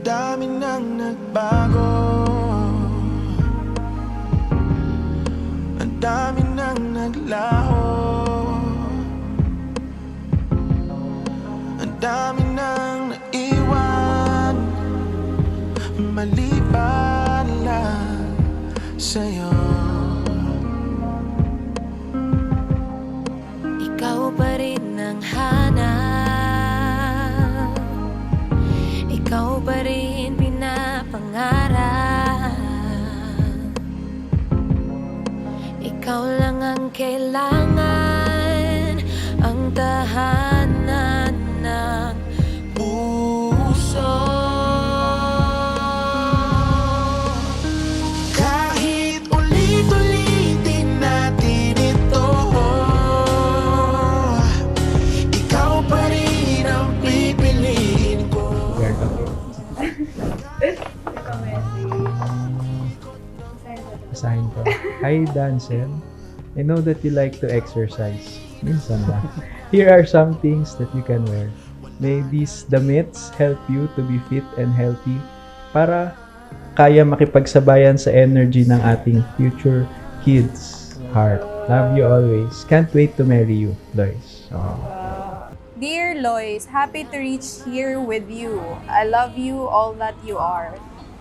dami nang nagbago, ang dami nang naglaho, ang dami nang naiwan, maliban lang sa'yo. Ikaw pa rin ang hanap, ikaw pa rin pinapangarap, ikaw lang ang kailangan, ang tahanan ng puso. Kahit ulit-ulitin natin ito, ikaw pa rin ang pipiliin ko. Asahin ko. Hi, Dancel. I know that you like to exercise. Minsan lang. Here are some things that you can wear. May these damit help you to be fit and healthy para kaya makipagsabayan sa energy ng ating future kids' heart. Love you always. Can't wait to marry you, Lois. Dear Lois, happy to reach here with you. I love you all that you are.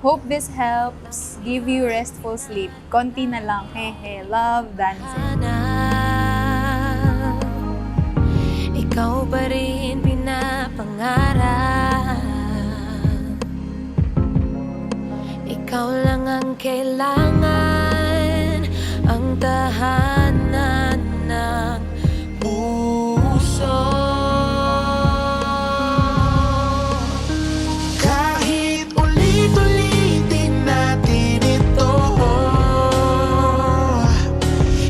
Hope this helps give you restful sleep. Konti na lang, hehe. Love, Dancing. Sana ikaw pa rin pinapangarap, ikaw lang ang kailangan, ang tahanan ng puso. Kahit ulit-ulitin natin ito,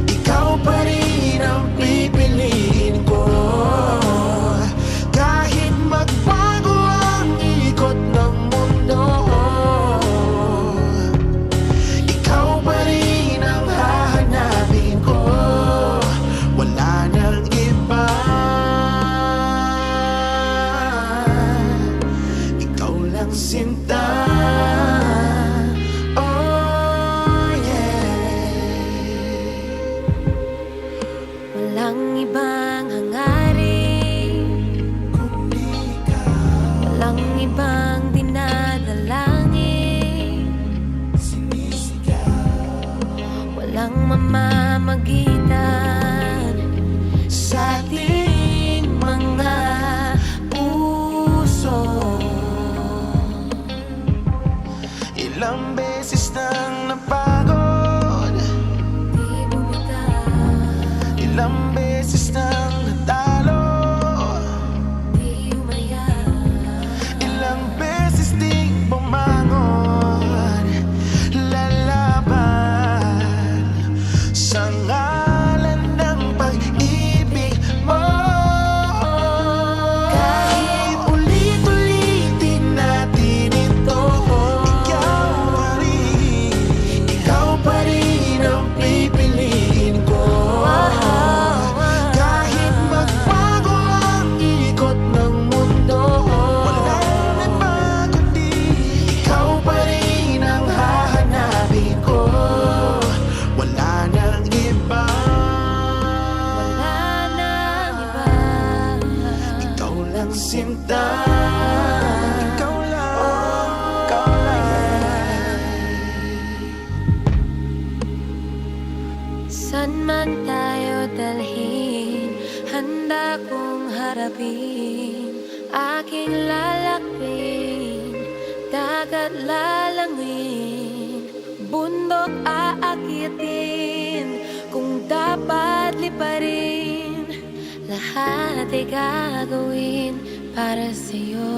ikaw pa rin ang pipiliin ko. Kahit magbago ang ikot ng mundo, ikaw pa rin ang hahanapin ko. Wala nang iba, ikaw lang sinta. Oh yeah. Walang ibang hangarin, walang ibang dinadalangin, walang mamamagitan sa ating mga puso. Ilang beses nang napagod, Di bumitaw, ilang beses nang natalo, di umayaw, ilang beses ding bumangon, lalaban sa ngalan ng pag-ibig mo. Kahit ulit-ulitin natin ito, ikaw pa rin ang pipiliin ko. Kahit magbago ang ikot ng mundo, walang nagbago din, ikaw pa rin ang hahanapin ko. Wala nang iba, wala nang iba. ikaw lang sinta. Ikaw lang, ikaw lang. San man tayo dalhin, handa kong harapin, aking lalakbin, dagat lalangin, bundok aakyatin, kung dapat liparin, lahat ay gagawin para sa'yo,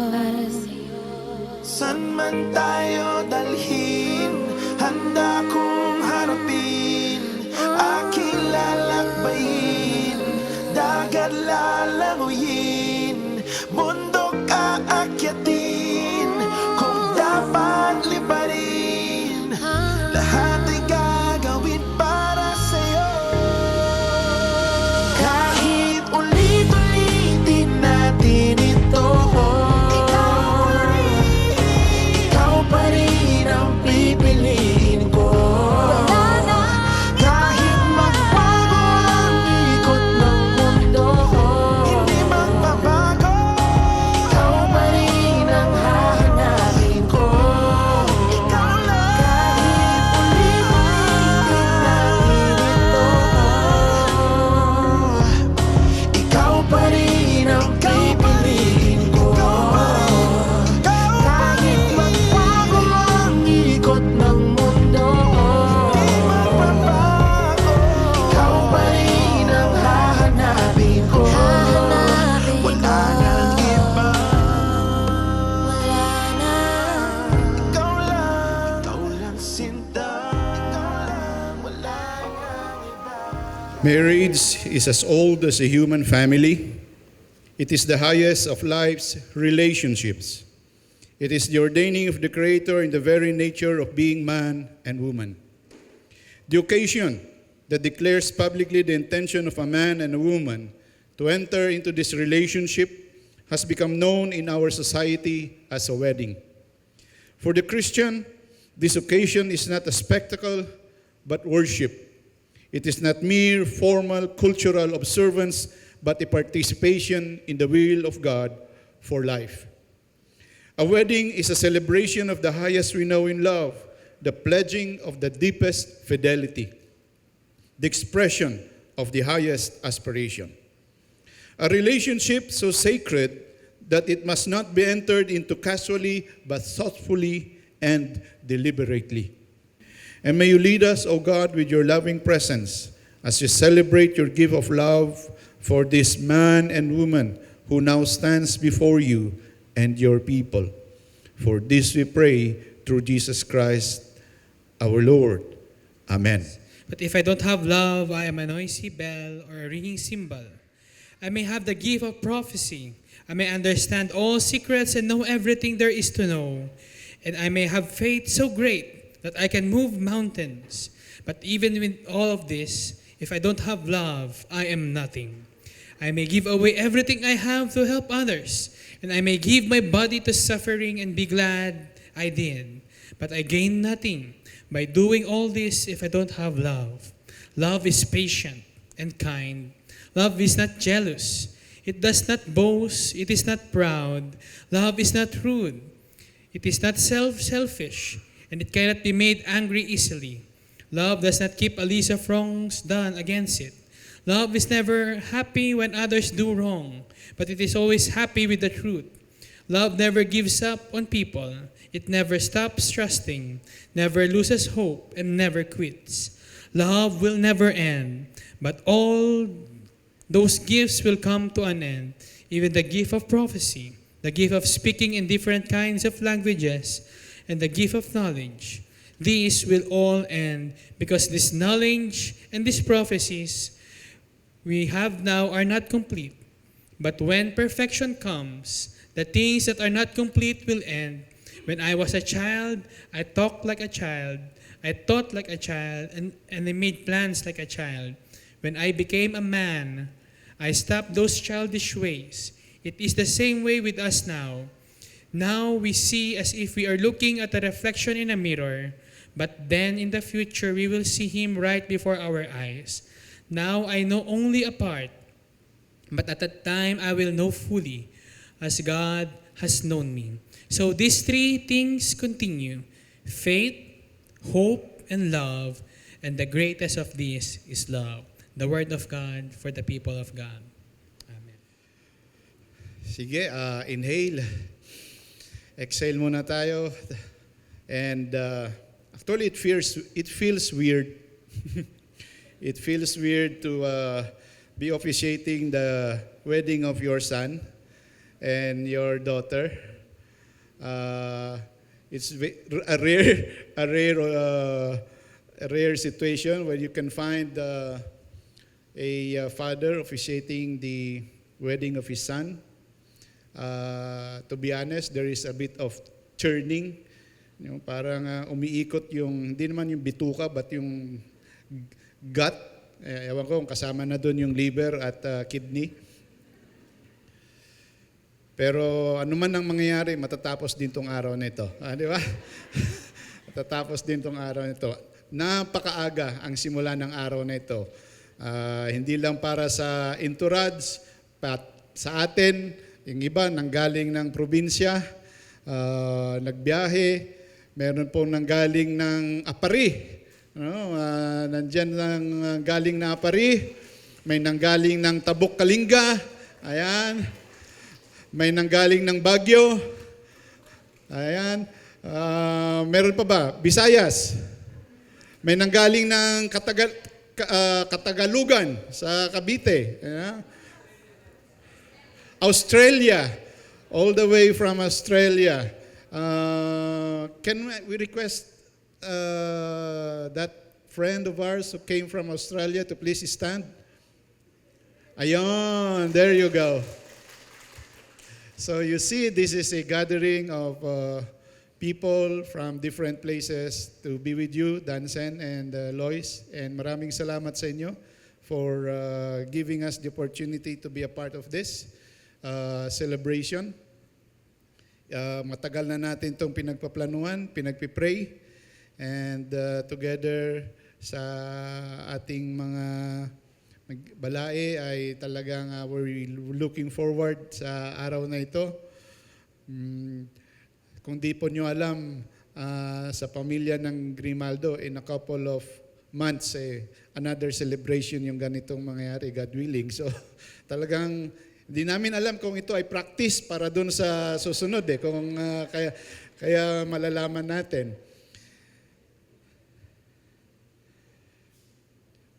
para sa'yo. San man tayo dalhin, handa kong harapin, aking lalakbayin, dagat lalanguyin, bundok aakyatin, kung dapat liparin, lahat ay gagawin para sa'yo. Kahit ulit-ulitin natin ito, ikaw pa rin Marriage is as old as a human family. It is the highest of life's relationships. It is the ordaining of the Creator in the very nature of being man and woman. The occasion that declares publicly the intention of a man and a woman to enter into this relationship has become known in our society as a wedding. For the Christian, this occasion is not a spectacle, but worship. It is not mere formal cultural observance, but a participation in the will of God for life. A wedding is a celebration of the highest renown in love, the pledging of the deepest fidelity, the expression of the highest aspiration. A relationship so sacred that it must not be entered into casually, but thoughtfully and deliberately. And may you lead us, O God, with your loving presence as you celebrate your gift of love for this man and woman who now stands before you and your people. For this we pray through Jesus Christ, our Lord. Amen. But if I don't have love, I am a noisy bell or a ringing cymbal. I may have the gift of prophecy. I may understand all secrets and know everything there is to know. And I may have faith so great that I can move mountains. But even with all of this, if I don't have love, I am nothing. I may give away everything I have to help others, and I may give my body to suffering and be glad I did. But I gain nothing by doing all this if I don't have love. Love is patient and kind. Love is not jealous. It does not boast. It is not proud. Love is not rude. It is not selfish. And it cannot be made angry easily. Love does not keep a list of wrongs done against it. Love is never happy when others do wrong, but it is always happy with the truth. Love never gives up on people. It never stops trusting, never loses hope, and never quits. Love will never end, but all those gifts will come to an end, even the gift of prophecy, the gift of speaking in different kinds of languages, and the gift of knowledge. These will all end because this knowledge and these prophecies we have now are not complete. But when perfection comes, the things that are not complete will end. When I was a child, I talked like a child, I thought like a child, and I made plans like a child. When I became a man, I stopped those childish ways. It is the same way with us now. Now we see as if we are looking at a reflection in a mirror, but then in the future we will see Him right before our eyes. Now I know only a part, but at that time I will know fully, as God has known me. So these three things continue: faith, hope, and love, and the greatest of these is love. The Word of God for the people of God. Amen. Sige, inhale. Exhale muna tayo. And actually, it feels weird. It feels weird to be officiating the wedding of your son and your daughter. It's a rare situation where you can find a father officiating the wedding of his son. To be honest, there is a bit of churning. Yung parang umiikot yung, hindi naman yung bituka, but yung gut. Ewan ko kung kasama na doon yung liver at kidney. Pero ano man ang mangyayari, matatapos din tong araw na ito. Di ba? Matatapos din tong araw na ito. Napakaaga ang simula ng araw na ito. Hindi lang para sa entourage, but sa atin, yung iba nanggaling ng probinsya, nagbiyahe, meron po nanggaling ng Apari. Nandyan nang galing na Apari, may nanggaling ng Tabuk Kalinga, ayan. May nanggaling ng Baguio, ayan. Meron pa ba? Visayas. May nanggaling ng Katagalugan sa Cavite. Ayan. Australia, all the way from Australia. Can we request that friend of ours who came from Australia to please stand? Ayon, there you go. So you see, this is a gathering of people from different places to be with you, Dansen and Lois. And maraming salamat sa inyo for giving us the opportunity to be a part of this celebration. Matagal na natin itong pinagpaplanuhan, pinagpipray, and together sa ating mga balae ay talagang we're looking forward sa araw na ito. Kung di po nyo alam, sa pamilya ng Grimaldo, in a couple of months, another celebration yung ganitong mangyayari, God willing. So talagang hindi namin alam kung ito ay practice para dun sa susunod. Kung, kaya malalaman natin.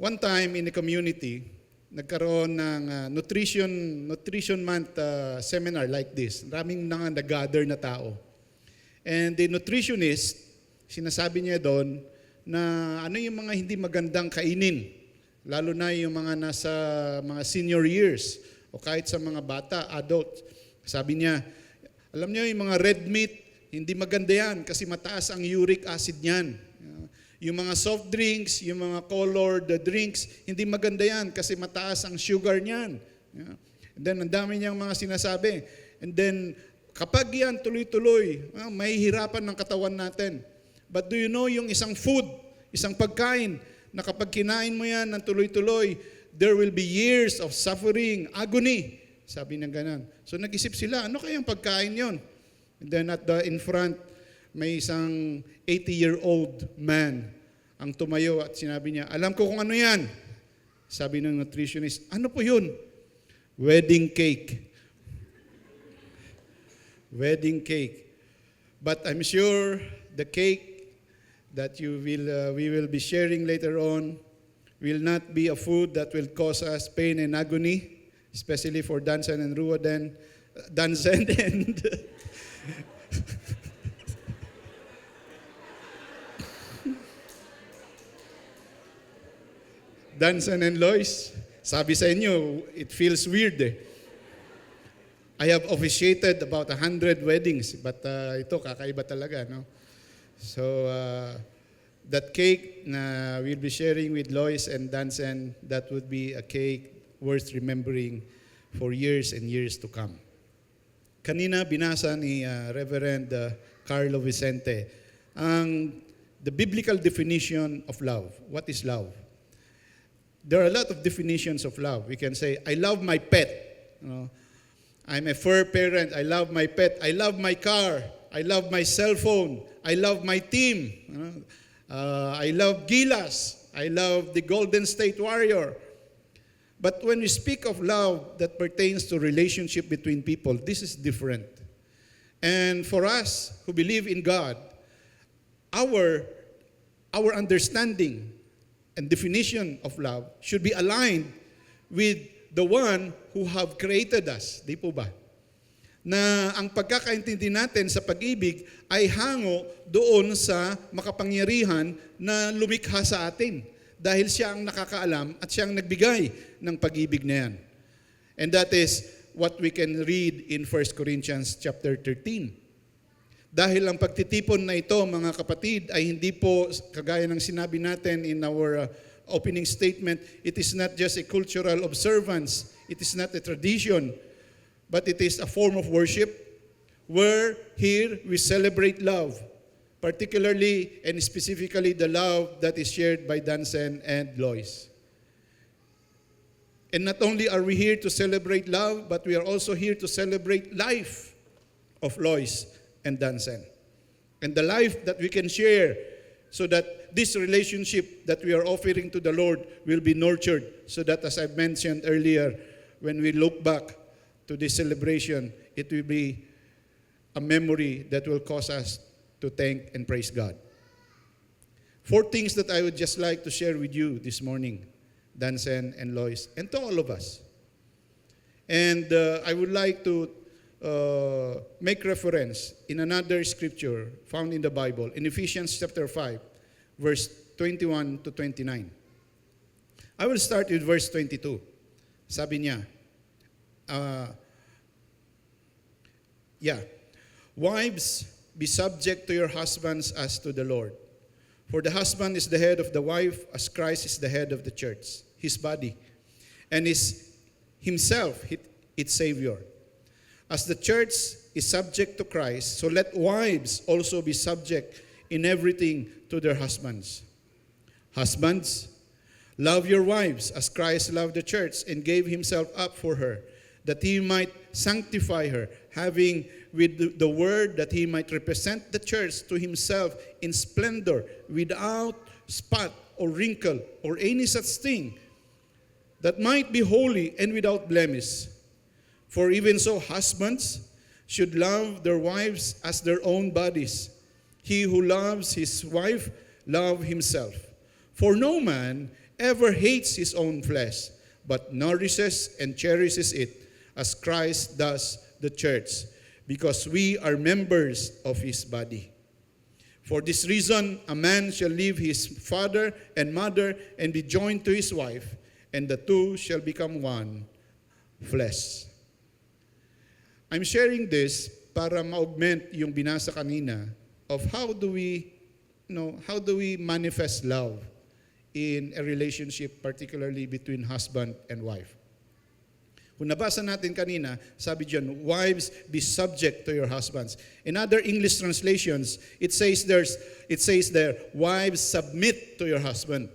One time in the community, nagkaroon ng nutrition month seminar like this. Maraming nag-gather na tao. And the nutritionist, sinasabi niya doon na ano yung mga hindi magandang kainin, lalo na yung mga nasa mga senior years o kahit sa mga bata, adult. Sabi niya, alam niyo yung mga red meat, hindi maganda yan kasi mataas ang uric acid niyan. Yung mga soft drinks, yung mga colored drinks, hindi maganda yan kasi mataas ang sugar niyan. And then, ang dami niyang mga sinasabi. And then, kapag yan tuloy-tuloy, may hirapan ng katawan natin. But do you know yung isang food, isang pagkain, na kapag kinain mo yan ng tuloy-tuloy, there will be years of suffering, agony. Sabi ng ganon. So nag-isip sila, ano kayang pagkain yon? And then in front, may isang 80-year-old man ang tumayo at sinabi niya, alam ko kung ano yan. Sabi ng nutritionist, ano po yun? Wedding cake. Wedding cake. But I'm sure the cake that we will be sharing later on will not be a food that will cause us pain and agony, especially for Dansen and Ruoden. Dansen and Dansen and Lois. Sabi sa inyo, it feels weird I have officiated about 100 weddings, but ito kakaiba talaga, no? So that cake na we'll be sharing with Lois and Dansen, that would be a cake worth remembering for years and years to come. Kanina binasa ni Reverend Carlo Vicente the biblical definition of love. What is love? There are a lot of definitions of love. We can say, I love my pet. You know, I'm a fur parent. I love my pet. I love my car. I love my cell phone. I love my team. I love Gilas. I love the Golden State Warrior. But when we speak of love that pertains to relationship between people, this is different. And for us who believe in God, our understanding and definition of love should be aligned with the one who have created us. Di po ba? Na ang pagkakaintindi natin sa pag-ibig ay hango doon sa makapangyarihan na lumikha sa atin. Dahil siya ang nakakaalam at siya ang nagbigay ng pag-ibig na yan. And that is what we can read in 1 Corinthians chapter 13. Dahil ang pagtitipon na ito, mga kapatid, ay hindi po, kagaya ng sinabi natin in our opening statement, it is not just a cultural observance, it is not a tradition, but it is a form of worship where here we celebrate love, particularly and specifically the love that is shared by Dansen and Lois. And not only are we here to celebrate love, but we are also here to celebrate life of Lois and Dansen. And the life that we can share so that this relationship that we are offering to the Lord will be nurtured so that, as I mentioned earlier, when we look back to this celebration, it will be a memory that will cause us to thank and praise God. 4 things that I would just like to share with you this morning, Dansen and Lois, and to all of us. And I would like to make reference in another scripture found in the Bible, in Ephesians chapter 5, verse 21 to 29. I will start with verse 22. Sabi niya, wives, be subject to your husbands as to the Lord. For the husband is the head of the wife, as Christ is the head of the church, his body, and is himself its Savior. As the church is subject to Christ, so let wives also be subject in everything to their husbands. Husbands, love your wives as Christ loved the church and gave himself up for her, that he might sanctify her, having with the word that he might represent the church to himself in splendor, without spot or wrinkle or any such thing, that might be holy and without blemish. For even so, husbands should love their wives as their own bodies. He who loves his wife loves himself. For no man ever hates his own flesh, but nourishes and cherishes it, as Christ does the church, because we are members of his body. For this reason, a man shall leave his father and mother and be joined to his wife, and the two shall become one flesh. I'm sharing this para ma-augment yung binasa kanina of how do we manifest love in a relationship, particularly between husband and wife. Kung nabasa natin kanina, sabi diyan, wives, be subject to your husbands. In other English translations, it says there, wives, submit to your husband.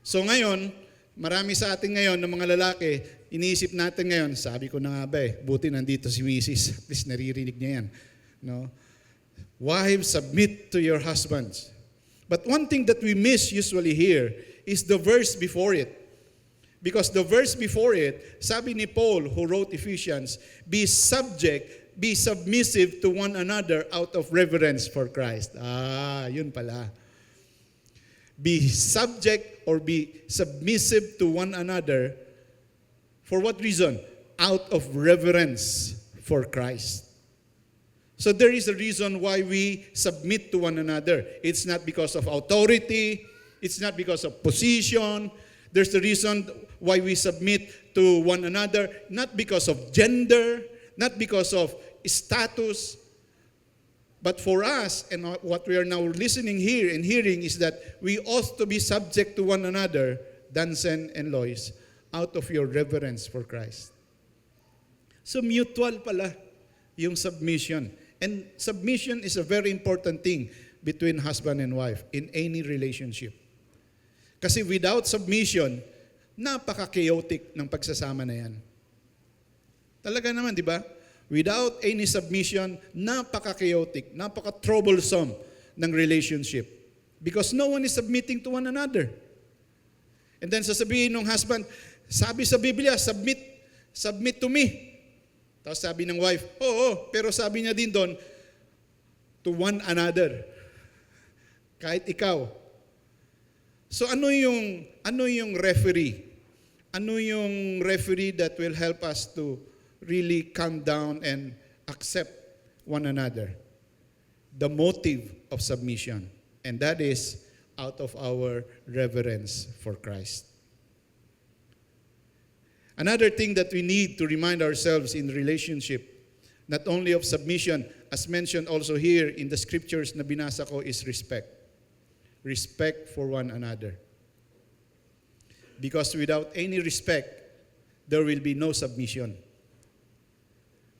So ngayon, marami sa atin ngayon ng mga lalaki, iniisip natin ngayon, sabi ko na nga ba buti nandito si Mrs. At least naririnig niya yan. No? Wives, submit to your husbands. But one thing that we miss usually here is the verse before it. Because the verse before it, sabi ni Paul who wrote Ephesians, be submissive to one another out of reverence for Christ. Yun pala. Be subject or be submissive to one another. For what reason? Out of reverence for Christ. So there is a reason why we submit to one another. It's not because of authority. It's not because of position. There's the reason why we submit to one another, not because of gender, not because of status, but for us, and what we are now listening here and hearing is that we ought to be subject to one another, Dansen and Lois, out of your reverence for Christ. So mutual pala yung submission. And submission is a very important thing between husband and wife in any relationship. Kasi without submission, napaka-chaotic ng pagsasama na yan. Talaga naman, di ba? Without any submission, napaka-chaotic, napaka-troublesome ng relationship. Because no one is submitting to one another. And then sasabihin ng husband, sabi sa Biblia, submit to me. Tapos sabi ng wife, oo, pero sabi niya din doon, to one another. Kahit ikaw. So ano yung referee? Ano yung referee that will help us to really calm down and accept one another? The motive of submission. And that is out of our reverence for Christ. Another thing that we need to remind ourselves in relationship, not only of submission, as mentioned also here in the scriptures na binasa ko, is respect. Respect for one another. Because without any respect, there will be no submission.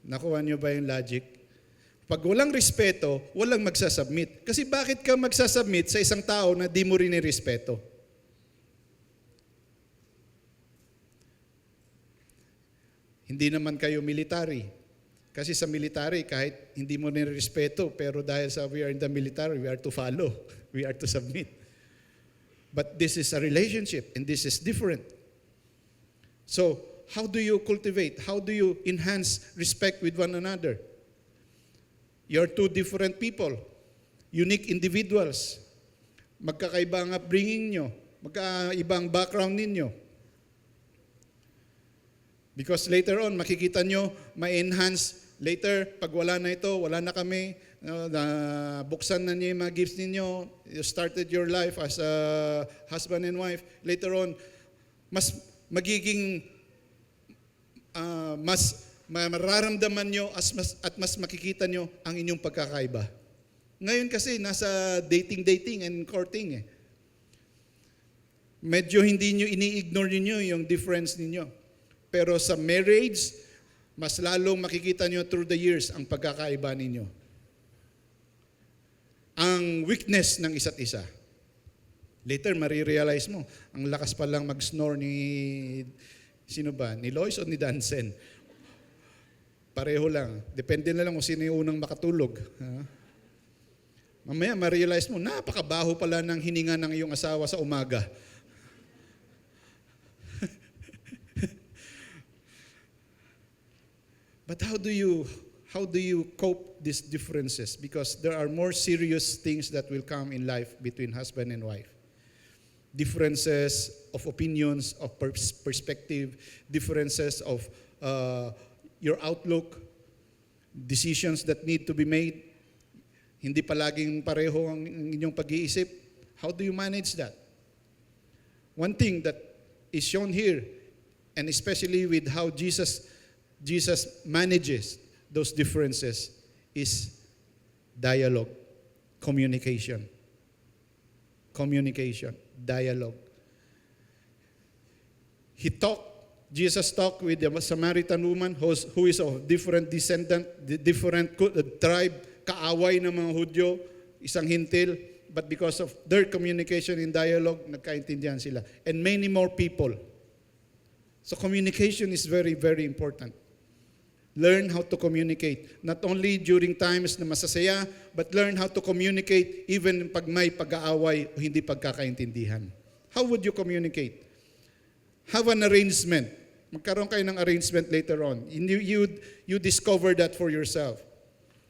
Nakuha niyo ba yung logic? Pag walang respeto, walang magsasubmit. Kasi bakit ka magsasubmit sa isang tao na di mo rin irespeto? Hindi naman kayo military. Kasi sa military, kahit hindi mo nirespeto, pero dahil sa we are in the military, we are to follow. We are to submit. But this is a relationship, and this is different. So, how do you cultivate? How do you enhance respect with one another? You're two different people, unique individuals. Magkakaiba ang upbringing nyo, magkaibang background ninyo. Because later on, makikita nyo, ma-enhance. Later, pag wala na ito, wala na kami, Na buksan na niyo yung mga gifts ninyo. You started your life as a husband and wife. Later on, mas magiging mas mararamdaman nyo at mas makikita nyo ang inyong pagkakaiba. Ngayon kasi nasa dating and courting eh. Medyo hindi nyo ini-ignore ninyo yung difference ninyo. Pero sa marriage, mas lalong makikita nyo through the years ang pagkakaiba ninyo. Ang weakness ng isa't isa. Later, marirealize mo, ang lakas pa lang mag-snore ni, sino ba? Ni Lois o ni Dansen? Pareho lang. Depende na lang kung sino yung unang makatulog. Mamaya, ma-realize mo, napakabaho pala ng hininga ng iyong asawa sa umaga. But how do you cope these differences? Because there are more serious things that will come in life between husband and wife. Differences of opinions, of perspective, differences of your outlook, decisions that need to be made. Hindi palaging pareho ang inyong pag-iisip. How do you manage that? One thing that is shown here, and especially with how Jesus manages those differences, is dialogue, communication. Communication, dialogue. Jesus talked with the Samaritan woman who is of different descendant, different tribe, kaaway ng mga Hudyo, isang hintil, but because of their communication in dialogue, nagkaintindihan sila. And many more people. So communication is very, very important. Learn how to communicate. Not only during times na masasaya, but learn how to communicate even pag may pag-aaway o hindi pagkakaintindihan. How would you communicate? Have an arrangement. Magkaroon kayo ng arrangement later on. You discover that for yourself.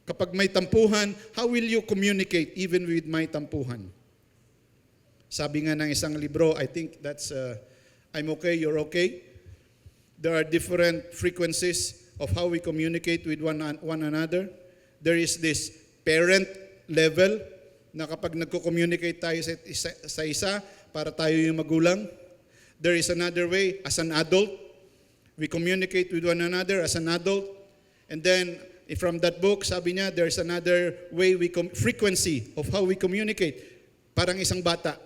Kapag may tampuhan, how will you communicate even with may tampuhan? Sabi nga ng isang libro, I think that's, I'm okay, you're okay. There are different frequencies of how we communicate with one another. There is this parent level na kapag nagko-communicate tayo sa isa, para tayo yung magulang. There is another way, as an adult. We communicate with one another as an adult. And then, from that book, sabi niya, there's another way, frequency of how we communicate. Parang isang bata.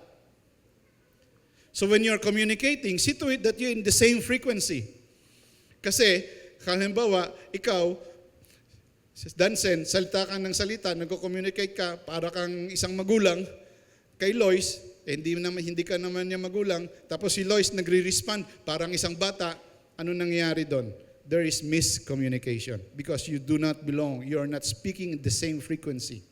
So when you're communicating, see to it that you're in the same frequency. Kasi, halimbawa, ikaw, Dansen, salita ka ng salita, nagko-communicate ka, para kang isang magulang, kay Lois, hindi ka naman niya magulang, tapos si Lois nagre-respond, parang isang bata, ano nangyayari doon? There is miscommunication because you do not belong. You are not speaking in the same frequency.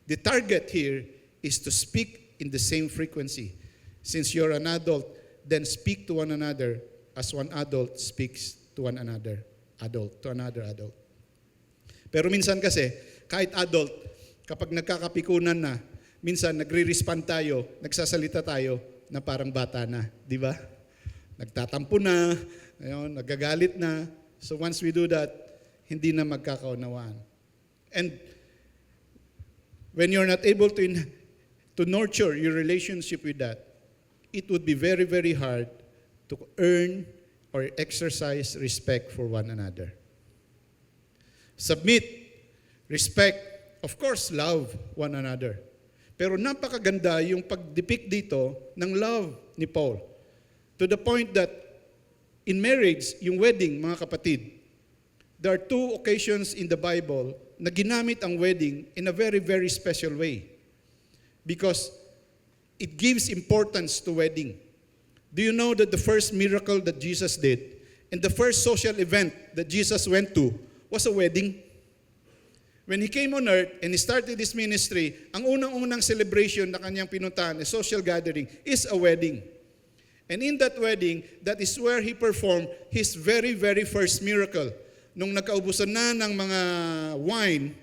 The target here is to speak in the same frequency. Since you're an adult, then speak to one another as one adult speaks to one another adult, to another adult. Pero minsan kasi, kahit adult, kapag nagkakapikunan na, minsan nagre-respond tayo, nagsasalita tayo na parang bata na, di ba? Nagtatampo na, nagagalit na. So once we do that, hindi na magkakaunawaan. And when you're not able to nurture your relationship with that, it would be very, very hard to earn or exercise respect for one another. Submit, respect, of course, love one another. Pero napakaganda yung pag-depict dito ng love ni Paul. To the point that in marriage, yung wedding, mga kapatid, there are two occasions in the Bible na ginamit ang wedding in a very, very special way. Because it gives importance to wedding. Do you know that the first miracle that Jesus did and the first social event that Jesus went to was a wedding? When He came on earth and He started His ministry, ang unang-unang celebration na kanyang pinuntahan, a social gathering, is a wedding. And in that wedding, that is where He performed His very, very first miracle. Nung nagkaubusan na ng mga wine,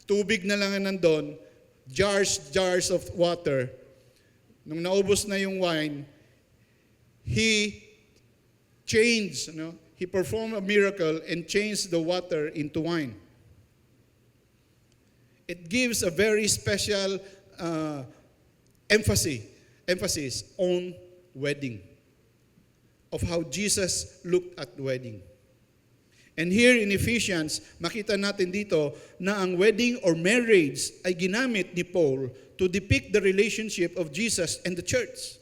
tubig na lang nandun, jars of water. Nung naubos na yung wine, He changed, He performed a miracle and changed the water into wine. it gives a very special emphasis on wedding, of how Jesus looked at wedding. And here in Ephesians, makita natin dito na ang wedding or marriage ay ginamit ni Paul to depict the relationship of Jesus and the church.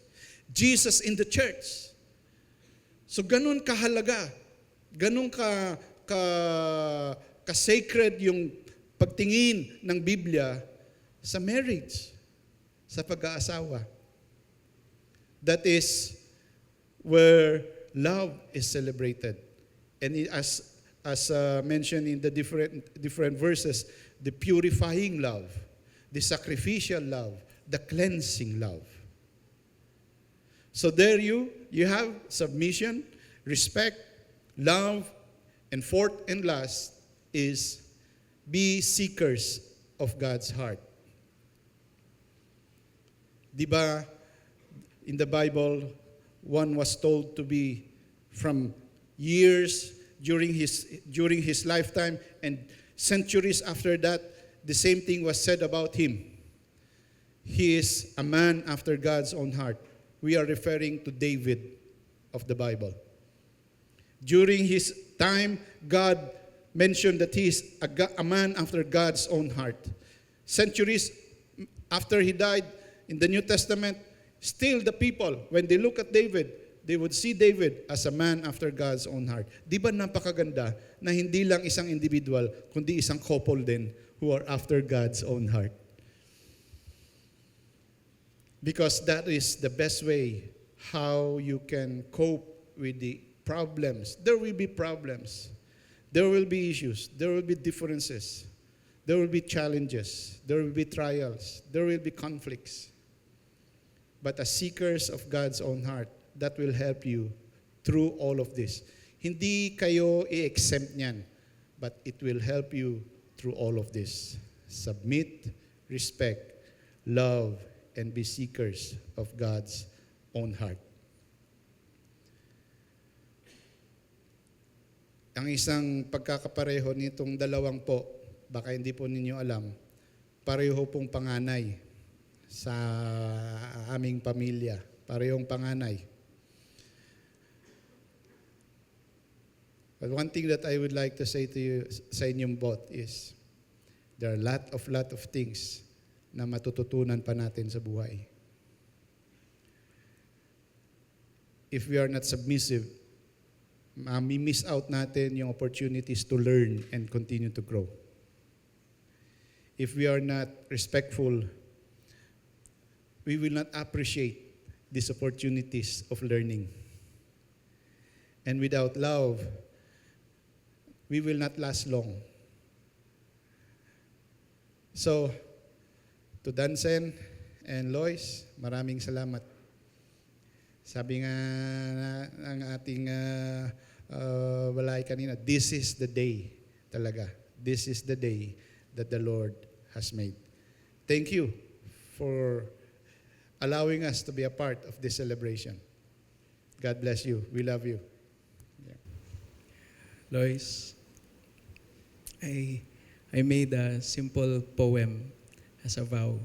Jesus in the church. So ganun kahalaga, ganun ka-sacred yung pagtingin ng Biblia sa marriage, sa pag-aasawa. That is where love is celebrated. And as mentioned in the different verses, the purifying love, the sacrificial love, the cleansing love. So there you have submission, respect, love, and fourth and last is be seekers of God's heart. Diba, in the Bible, one was told to be from years during his lifetime, and centuries after that, the same thing was said about him. He is a man after God's own heart. We are referring to David of the Bible. During his time, God mentioned that he is a man after God's own heart. Centuries after he died, in the New Testament, still the people, when they look at David, they would see David as a man after God's own heart. Di ba napakaganda na hindi lang isang individual, kundi isang couple din who are after God's own heart? Because that is the best way how you can cope with the problems. There will be problems. There will be issues. There will be differences. There will be challenges. There will be trials. There will be conflicts. But as seekers of God's own heart, that will help you through all of this. Hindi kayo i-exempt niyan, but it will help you through all of this. Submit, respect, love, and be seekers of God's own heart. Ang isang pagkakapareho nitong dalawang po, baka hindi po ninyo alam, pareho pong panganay sa aming pamilya. Parehong panganay. But one thing that I would like to say to you, sa inyong both, is there are lot of things na matututunan pa natin sa buhay. If we are not submissive, miss out natin yung opportunities to learn and continue to grow. If we are not respectful, we will not appreciate these opportunities of learning. And without love, we will not last long. So, to Dansen and Lois, maraming salamat. Sabi nga ng ating walay kanina, this is the day talaga. This is the day that the Lord has made. Thank you for allowing us to be a part of this celebration. God bless you. We love you. Lois, I made a simple poem as a vow.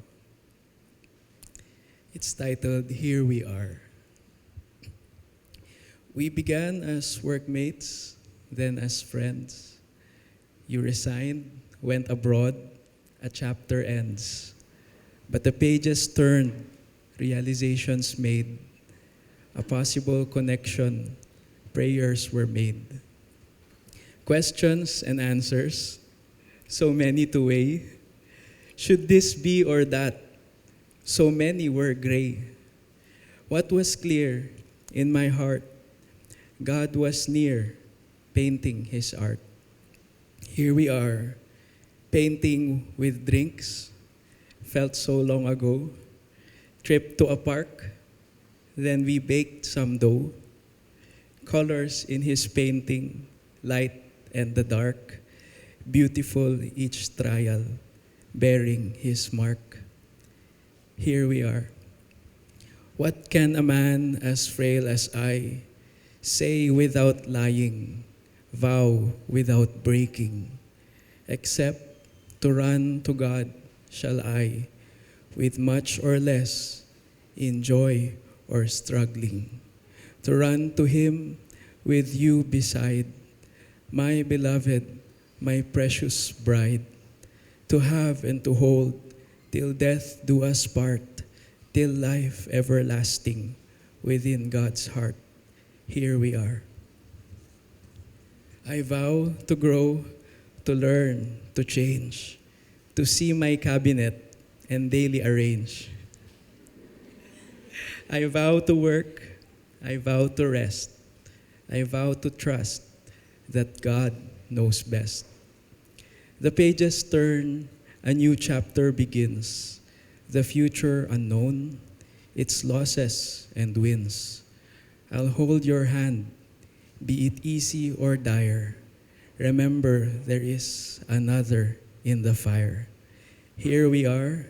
It's titled, Here We Are. We began as workmates, then as friends. You resigned, went abroad, a chapter ends. But the pages turned, realizations made, a possible connection, prayers were made. Questions and answers, so many to weigh. Should this be or that? So many were gray. What was clear in my heart? God was near, painting His art. Here we are, painting with drinks, felt so long ago. Trip to a park, then we baked some dough. Colors in His painting, light and the dark, beautiful each trial, bearing His mark. Here we are. What can a man as frail as I say without lying, vow without breaking, except To run to God shall I, with much or less, in joy or struggling. To run to Him with you beside, my beloved, my precious bride. To have and to hold till death do us part, till life everlasting within God's heart. Here we are. I vow to grow, to learn, to change, to see my cabinet and daily arrange. I vow to work, I vow to rest, I vow to trust that God knows best. The pages turn, a new chapter begins, the future unknown, its losses and wins. I'll hold your hand, be it easy or dire. Remember, there is another in the fire. Here we are.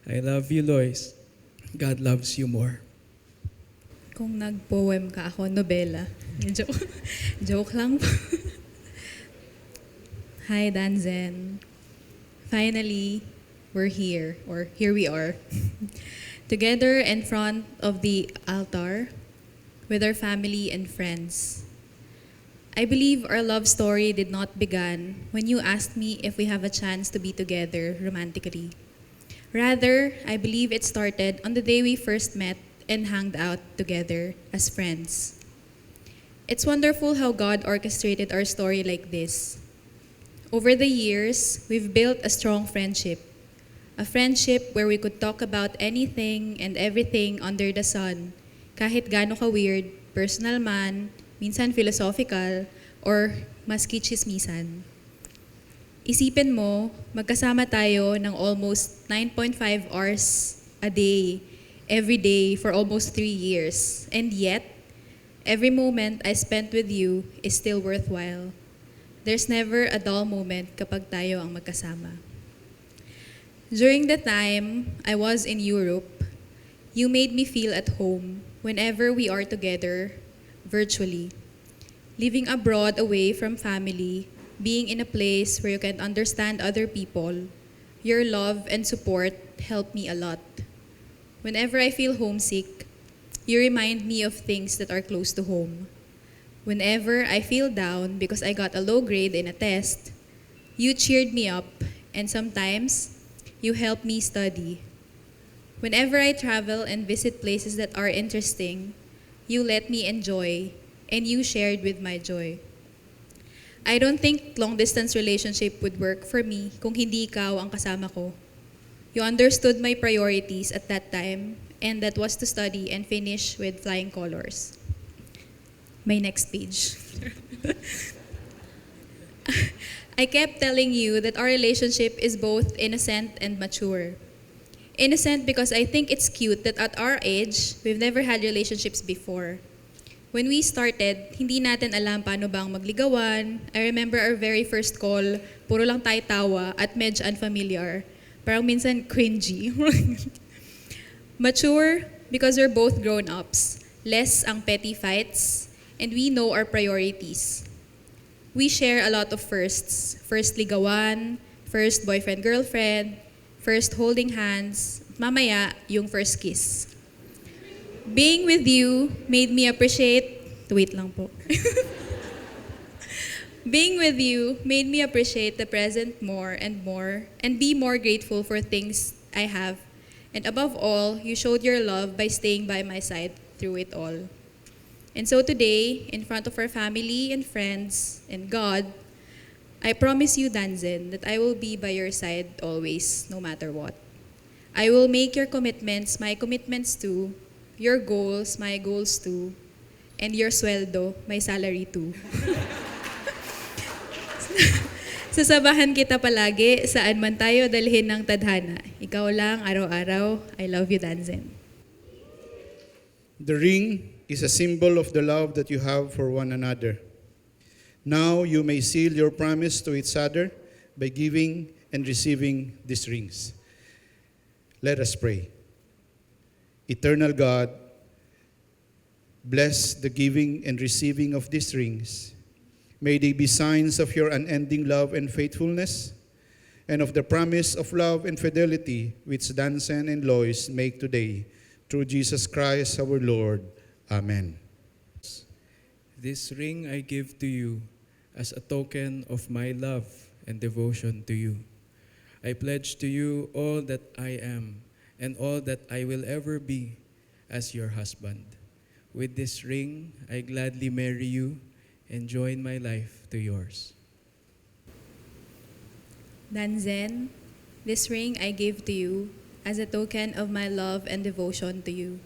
I love you, Lois. God loves you more. Kung nag-poem ka ako, nobela. Joke, joke lang po. Hi, Danzen. Finally, we're here, or here we are. Together in front of the altar with our family and friends. I believe our love story did not begin when you asked me if we have a chance to be together romantically. Rather, I believe it started on the day we first met and hanged out together as friends. It's wonderful how God orchestrated our story like this. Over the years, we've built a strong friendship. A friendship where we could talk about anything and everything under the sun, kahit gaano ka-weird, personal man, minsan philosophical, or maski chismisan. Isipin mo, magkasama tayo ng almost 9.5 hours a day, every day for almost 3 years. And yet, every moment I spent with you is still worthwhile. There's never a dull moment kapag tayo ang magkasama. During the time I was in Europe, you made me feel at home whenever we are together, virtually. Living abroad away from family, being in a place where you can understand other people, your love and support help me a lot. Whenever I feel homesick, you remind me of things that are close to home. Whenever I feel down because I got a low grade in a test, you cheered me up, and sometimes you helped me study. Whenever I travel and visit places that are interesting, you let me enjoy, and you shared with my joy. I don't think long-distance relationship would work for me kung hindi ikaw ang kasama ko. You understood my priorities at that time, and that was to study and finish with flying colors. My next page. I kept telling you that our relationship is both innocent and mature. Innocent because I think it's cute that at our age, we've never had relationships before. When we started, hindi natin alam paano bang magligawan. I remember our very first call, puro lang tayo tawa at medyo unfamiliar. Parang minsan cringy. Mature because we're both grown-ups. Less ang petty fights, and we know our priorities. We share a lot of firsts. First ligawan, first boyfriend-girlfriend, first holding hands, mamaya yung first kiss. Being with you made me appreciate, wait lang po. Being with you made me appreciate the present more and be more grateful for things I have. And above all, you showed your love by staying by my side through it all. And so today, in front of our family and friends and God, I promise you, Danzen, that I will be by your side always, no matter what. I will make your commitments my commitments too, your goals my goals too, and your sweldo my salary too. Sasabahan kita palagi saan man tayo dalhin ng tadhana. Ikaw lang araw-araw. I love you, Danzen. The ring is a symbol of the love that you have for one another. Now you may seal your promise to each other by giving and receiving these rings. Let us pray. Eternal God, bless the giving and receiving of these rings. May they be signs of your unending love and faithfulness. and of the promise of love and fidelity which Dansen and Lois make today. Through Jesus Christ our Lord. Amen. This ring I give to you as a token of my love and devotion to you. I pledge to you all that I am and all that I will ever be as your husband. With this ring, I gladly marry you and join my life to yours. Danzen, this ring I give to you as a token of my love and devotion to you.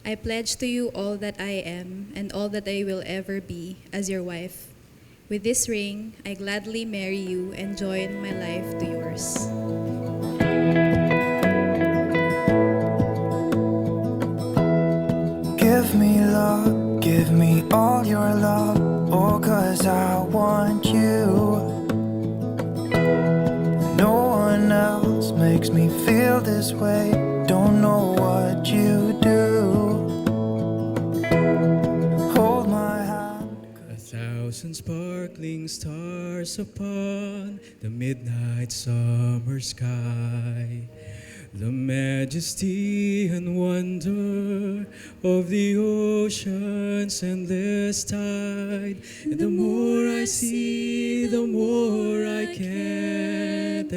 I pledge to you all that I am and all that I will ever be as your wife. With this ring, I gladly marry you and join my life to yours. Give me love, give me all your love, oh, 'cause I want you. No one else makes me feel this way, don't know what you do. Hold my hand. 1,000 sparkling stars upon the midnight summer sky. The majesty and wonder of the ocean's endless tide. And the more I see, the more I can't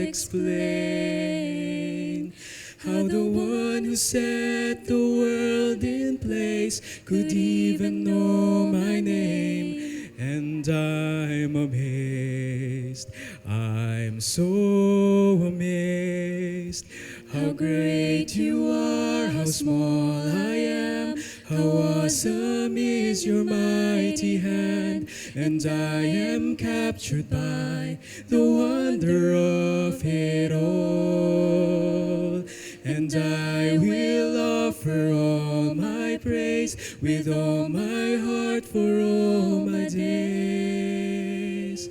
explain how the one who set the world in place could even know my name. And I'm amazed, I'm so amazed. How great you are, how small I am, how awesome is your mighty hand. And I am captured by the wonder of it all. And I will offer all my praise with all my heart for all my days.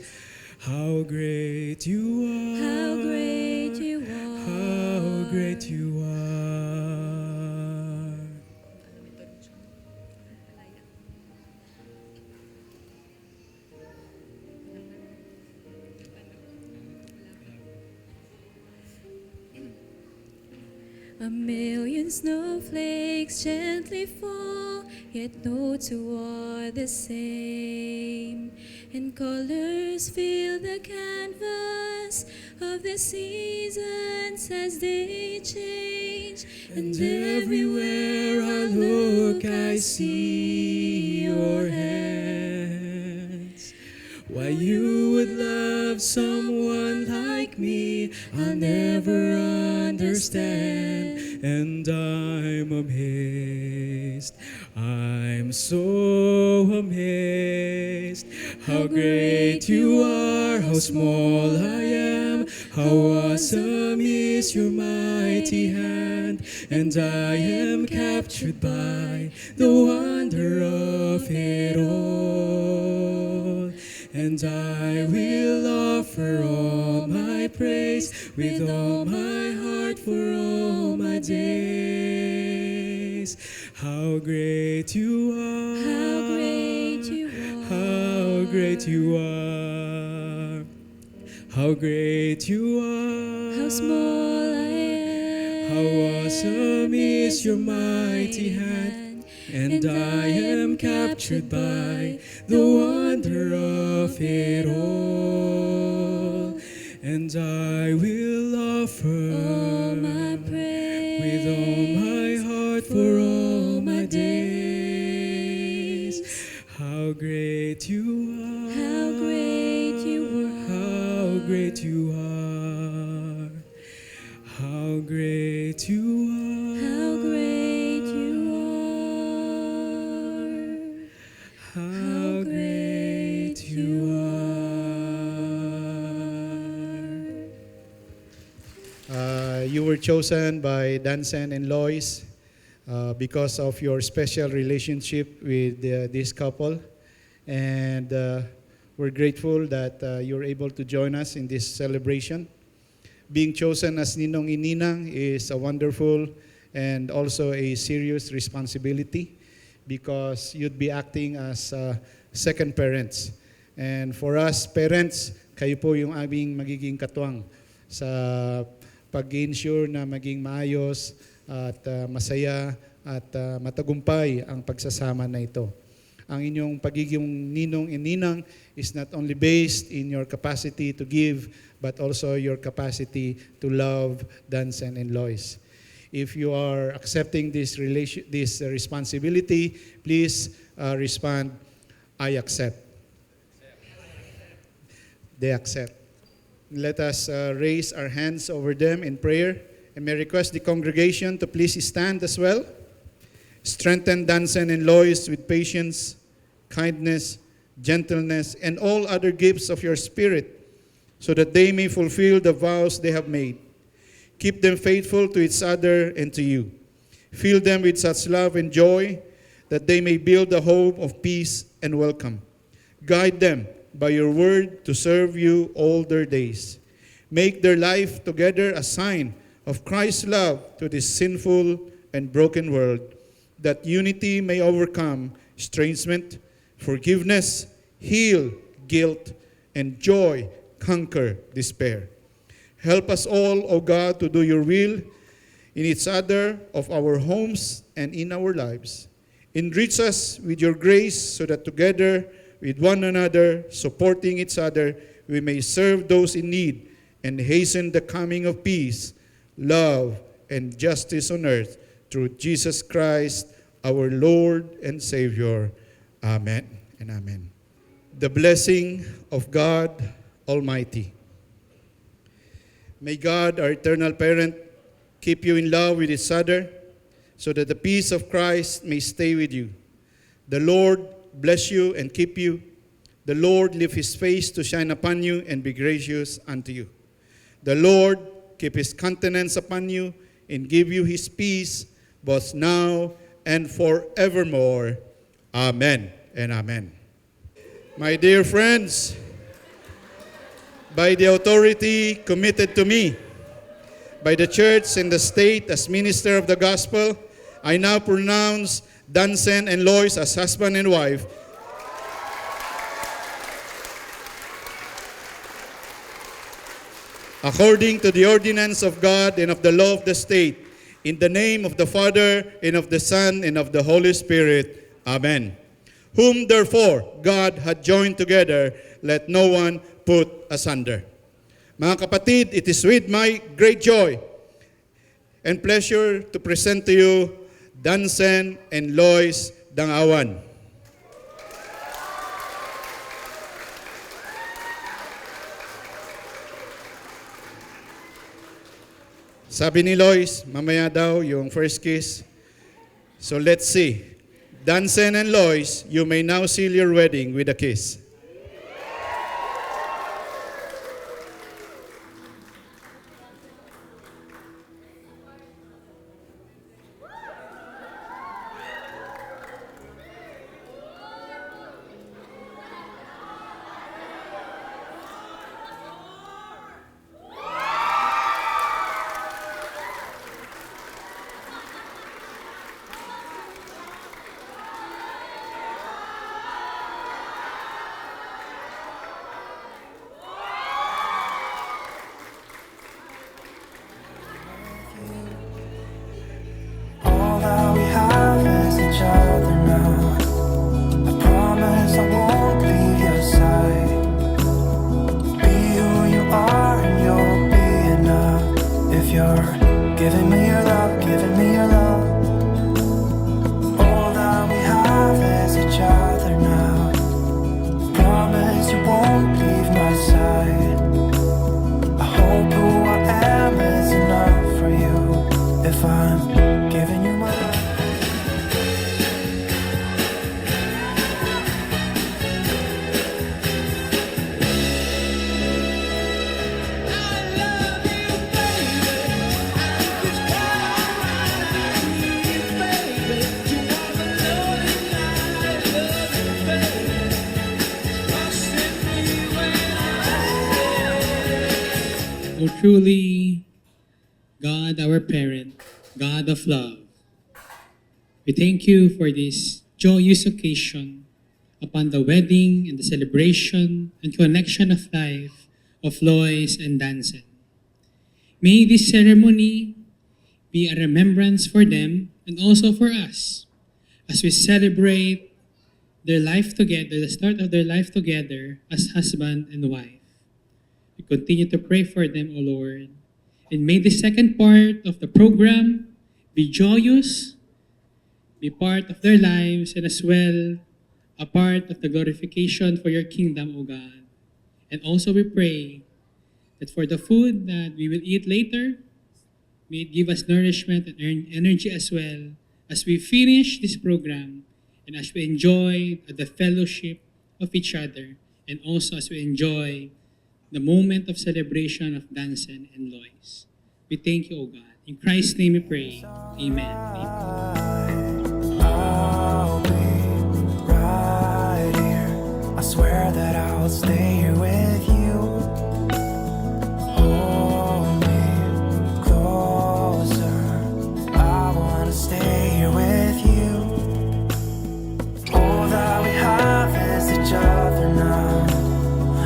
How great you are, How great you are. how great you are. A million snowflakes gently fall, yet no two are the same. And colors fill the canvas of the seasons as they change. And everywhere I look, I see your hands. Why you would love someone like me, I'll never understand. And I'm amazed, I'm so amazed. How great you are, how small I am, how awesome is your mighty hand. And I am captured by the wonder of it all. And I will offer all my praise with all my heart for all my days. How great you are, How great you are. how great you are, how great you are, How small I am. how awesome is your mighty hand. And I am captured by the wonder of it all. And I will offer All my praise with all my heart for all my days. How great you are, How great you are. how great you are, how great you are, How great you are. how great you are. You were chosen by Dansen and Lois because of your special relationship with this couple. And we're grateful that you're able to join us in this celebration. Being chosen as Ninong and Ninang is a wonderful and also a serious responsibility because you'd be acting as second parents. And for us parents, kayo po yung aming magiging katuwang sa pag-ensure na maging maayos at masaya at matagumpay ang pagsasama na ito. Ang inyong pagiging ninong and ninang is not only based in your capacity to give, but also your capacity to love Dansen and Lois. If you are accepting this responsibility, please respond, I accept. They accept. Let us raise our hands over them in prayer, and may request the congregation to please stand as well. Strengthen Dansen and Lois with patience, kindness, gentleness, and all other gifts of your Spirit, so that they may fulfill the vows they have made. Keep them faithful to each other and to you. Fill them with such love and joy that they may build a home of peace and welcome. Guide them by your word to serve you all their days. Make their life together a sign of Christ's love to this sinful and broken world, that unity may overcome estrangement, forgiveness, heal guilt, and joy conquer despair. Help us all, O God, to do your will in each other, of our homes, and in our lives. Enrich us with your grace so that together with one another, supporting each other, we may serve those in need and hasten the coming of peace, love, and justice on earth through Jesus Christ, our Lord and Savior. Amen and amen. The blessing of God Almighty. May God, our eternal parent, keep you in love with each other, so that the peace of Christ may stay with you. The Lord bless you and keep you. The Lord lift his face to shine upon you and be gracious unto you. The Lord keep his countenance upon you and give you his peace, both now and forevermore. Amen and amen. My dear friends, by the authority committed to me by the church and the state as minister of the gospel, I now pronounce Dansen and Lois as husband and wife. According to the ordinance of God and of the law of the state, in the name of the Father, and of the Son, and of the Holy Spirit. Amen. Whom therefore God had joined together, let no one put asunder. Mga kapatid, it is with my great joy and pleasure to present to you Dansen and Lois Dangawan. Sabi ni Lois, mamaya daw yung first kiss. So let's see. Dansen and Lois, you may now seal your wedding with a kiss. All that we have is each other now. I promise I won't leave your side. Be who you are and you'll be enough. If you're giving me your love, giving me your love. All that we have is each other now. Promise you won't leave my side. I hope who I am is enough for you. If I'm giving you my love. O truly, God, our parent, God of love, we thank you for this joyous occasion upon the wedding and the celebration and connection of life of Lois and Dansen. May this ceremony be a remembrance for them and also for us as we celebrate their life together, the start of their life together as husband and wife. We continue to pray for them, O Lord. And may the second part of the program be joyous, be part of their lives, and as well a part of the glorification for your kingdom, O God. And also we pray that for the food that we will eat later, may it give us nourishment and energy as well as we finish this program and as we enjoy the fellowship of each other and also as we enjoy the moment of celebration of Dansen and Lois. We thank you, O God. In Christ's name we pray. Amen. Amen. I'll be right here. I swear that I'll stay here with you. Hold me closer. I wanna stay here with you. All that we have is each other now.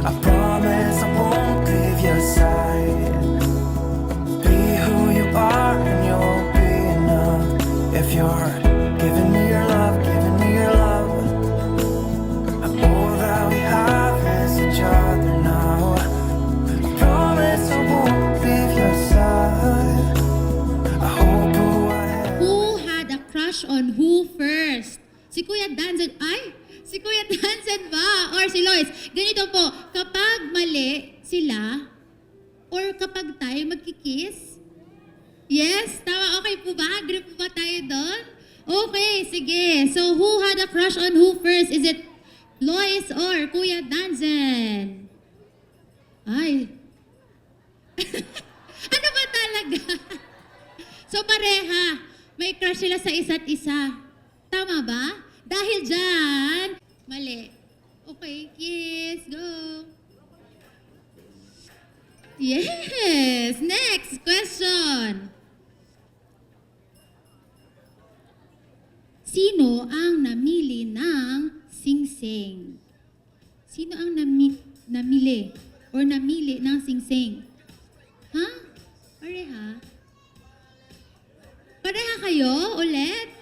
I promise I won't leave your side. Be who you are and you'll be enough. If you're giving me your love, giving me your love. All that we have is each other now. I promise I won't leave your side. I hope who I am. Who had a crush on who first? Si Kuya Danzen, si Kuya Danzen ba? Or si Lois? Ganito po, kapag mali sila, or kapag tayo magkikiss? Yes? Tama? Okay po ba? Agree po ba tayo doon? Okay, sige. So, who had a crush on who first? Is it Lois or Kuya Danzen? Ay. Ano ba talaga? So, pareha. May crush sila sa isa't isa. Tama ba? Dahil dyan, mali. Okay, kiss, go. Yes! Next question. Sino ang namili ng singsing? Sino ang namili or namili ng singsing? Ha? Pareha? Pareha kayo ulit?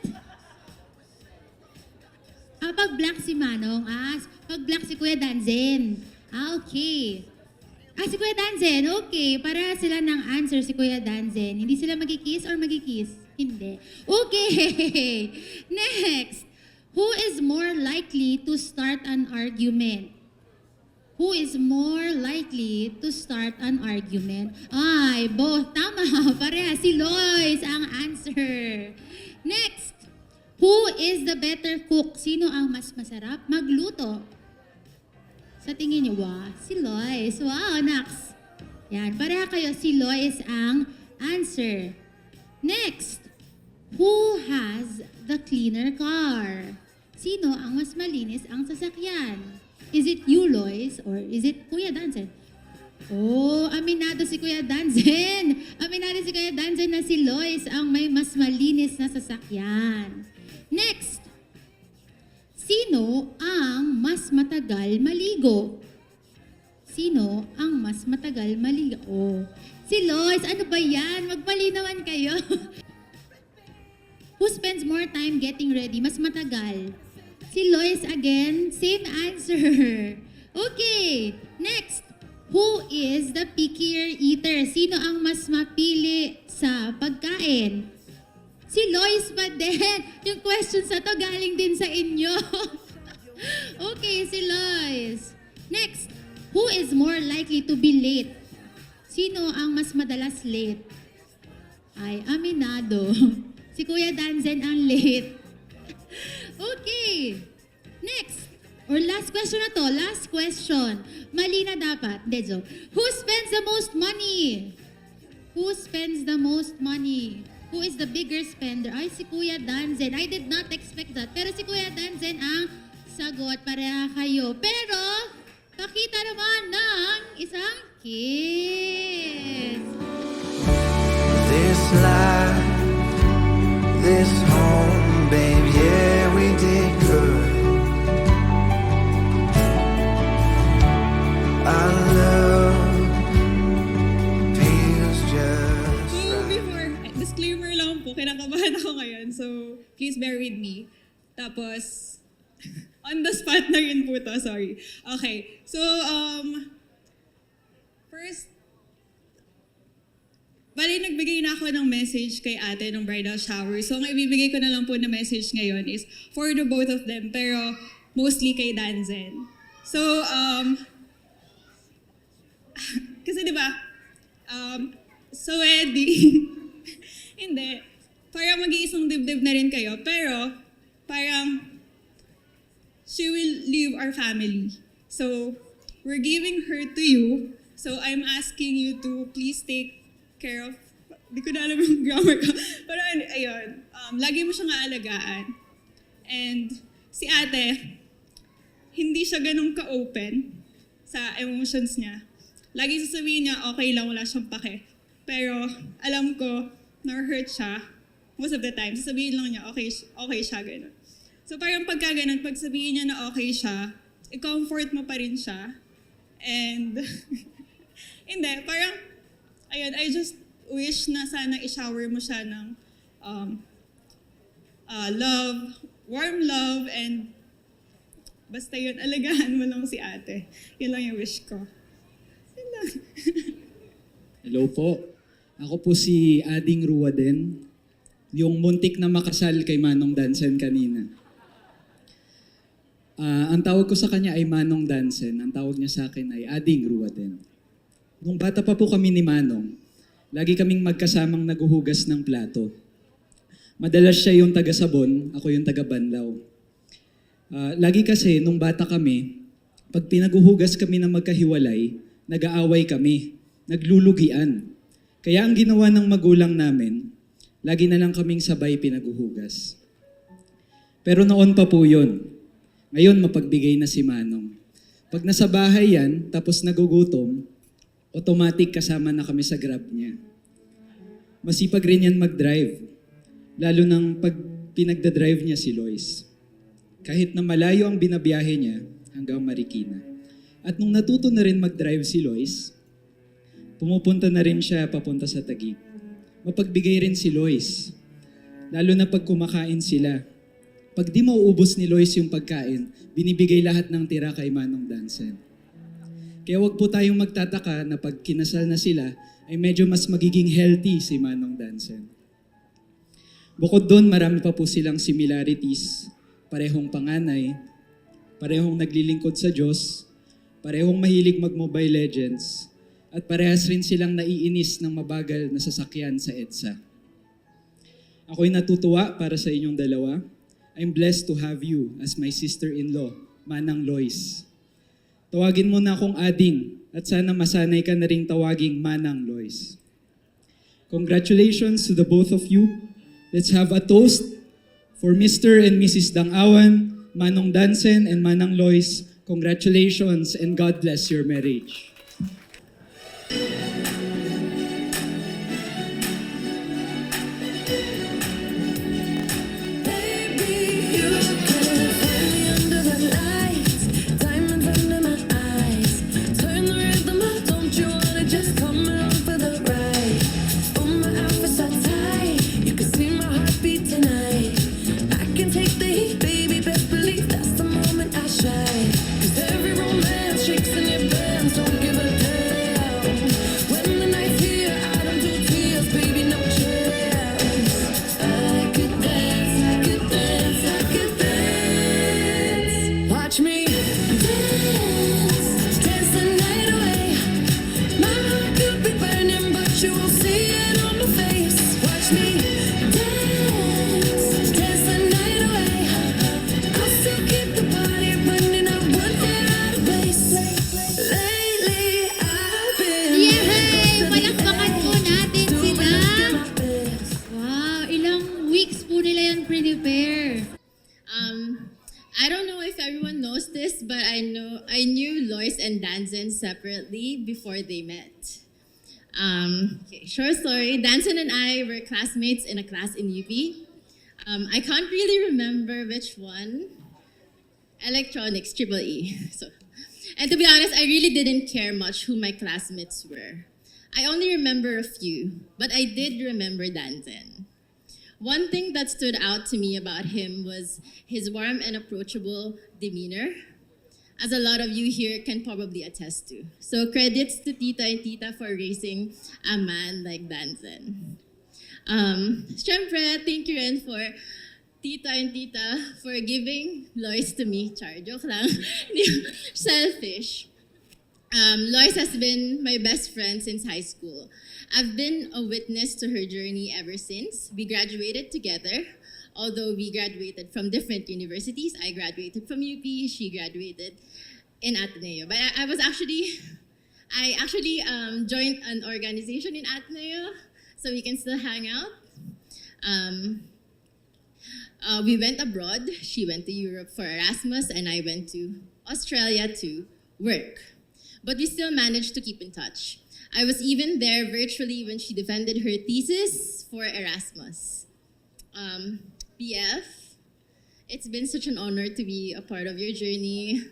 Pag black si Manong, pag black si Kuya Danzen. Okay. Si Kuya Danzen, okay. Para sila ng answer si Kuya Danzen. Hindi sila magkikiss or magkikiss? Hindi. Okay. Next. Who is more likely to start an argument? Who is more likely to start an argument? Ay, both. Tama. Pareha. Si Lois ang answer. Next. Who is the better cook? Sino ang mas masarap magluto? Sa tingin niyo, si Lois. Wow, Nax. Yan, pareha kayo. Si Lois ang answer. Next. Who has the cleaner car? Sino ang mas malinis ang sasakyan? Is it you, Lois, or is it Kuya Danzen? Oh, aminado si Kuya Danzen. Aminado si Kuya Danzen na si Lois ang may mas malinis na sasakyan. Next. Sino ang mas matagal maligo? Sino ang mas matagal maligo? Oh, si Lois. Ano ba yan? Magpalinawan kayo. Who spends more time getting ready? Mas matagal. Si Lois again. Same answer. Okay. Next. Who is the pickier eater? Sino ang mas mapili sa pagkain? Si Lois ba din? Yung questions na to galing din sa inyo. Okay, si Lois. Next. Who is more likely to be late? Sino ang mas madalas late? Ay, aminado. Si Kuya Danzen ang late. Okay. Next. Or last question na to. Last question. Mali na dapat. Hindi, joke. Who spends the most money? Who spends the most money? Who is the bigger spender? Ay, si Kuya Danzen. I did not expect that. Pero si Kuya Danzen ang sagot. Pareha kayo. Pero, pakita naman ng isang kiss. This life, this home, babe, yeah, we did good. Our love feels just ako ngayon, so please bear with me. Tapos, on the spot na rin po to, sorry. Okay, so first, bali nagbigay na ako ng message kay ate ng bridal shower. So ang ibibigay ko na lang po na message ngayon is for the both of them, pero mostly kay Danzen. So, kasi di ba, so Eddie, hindi, parang mag-iisang dibdib na rin kayo, pero parang she will leave our family. So, we're giving her to you. So, I'm asking you to please take care of, di ko na alam yung grammar ko. Pero ayun, lagi mo siyang aalagaan. And si ate, hindi siya ganun ka-open sa emotions niya. Lagi sasabihin niya, okay lang, wala siyang pake. Pero alam ko, na-hurt siya. Most of the time, sasabihin lang niya, okay siya, ganun. So parang pagka ganun, pag sabihin niya na okay siya, i-comfort mo pa rin siya. And, hindi, parang, ayun, I just wish na sana i-shower mo siya ng love, warm love, and basta yun, alagaan mo lang si ate. Yun lang yung wish ko. Yun lang. Hello po. Ako po si Ading Ruwaden, yung muntik na makasal kay Manong Dansen kanina. Ang tawag ko sa kanya ay Manong Dansen. Ang tawag niya sa akin ay Ading Ruwaden. Nung bata pa po kami ni Manong, lagi kaming magkasamang naguhugas ng plato. Madalas siya yung taga-sabon, ako yung taga-banlaw. Lagi kasi, nung bata kami, pag pinaguhugas kami na magkahiwalay, nag-aaway kami, naglulugian. Kaya ang ginawa ng magulang namin, lagi na lang kaming sabay pinaguhugas. Pero noon pa po yun. Ngayon, mapagbigay na si Manong. Pag nasa bahay yan, tapos nagugutom, automatic kasama na kami sa Grab niya. Masipag rin yan mag-drive. Lalo nang pag pinagdadrive niya si Lois. Kahit na malayo ang binabiyahe niya hanggang Marikina. At nung natuto na rin mag-drive si Lois, pumupunta na rin siya papunta sa Taguig. Mapagbigay rin si Lois. Lalo na pag kumakain sila. Pag di mauubos ni Lois yung pagkain, binibigay lahat ng tira kay Manong Dansen. Kaya wag po tayong magtataka na pag kinasal na sila, ay medyo mas magiging healthy si Manong Dansen. Bukod doon, marami pa po silang similarities. Parehong panganay, parehong naglilingkod sa Diyos, parehong mahilig mag-Mobile Legends, at parehas rin silang naiinis ng mabagal na sasakyan sa EDSA. Ako'y natutuwa para sa inyong dalawa. I'm blessed to have you as my sister-in-law, Manang Lois. Tawagin mo na akong Ading at sana masanay ka na ring tawaging Manang Lois. Congratulations to the both of you. Let's have a toast for Mr. and Mrs. Dangawan, Manong Dansen, and Manang Lois. Congratulations and God bless your marriage. I don't know if everyone knows this, but I knew Lois and Danzen separately before they met. Okay, short story, Danzen and I were classmates in a class in UP. I can't really remember which one. Electronics, Triple E. And to be honest, I really didn't care much who my classmates were. I only remember a few, but I did remember Danzen. One thing that stood out to me about him was his warm and approachable demeanor, as a lot of you here can probably attest to. So credits to Tita and Tita for raising a man like Danzen. Syempre, thank you rin for Tita and Tita for giving Lois to me. Char, joke lang. Selfish. Lois has been my best friend since high school. I've been a witness to her journey ever since. We graduated together, although we graduated from different universities. I graduated from UP, she graduated in Ateneo. But I actually joined an organization in Ateneo, so we can still hang out. We went abroad. She went to Europe for Erasmus, and I went to Australia to work. But we still managed to keep in touch. I was even there virtually when she defended her thesis for Erasmus. BF, it's been such an honor to be a part of your journey.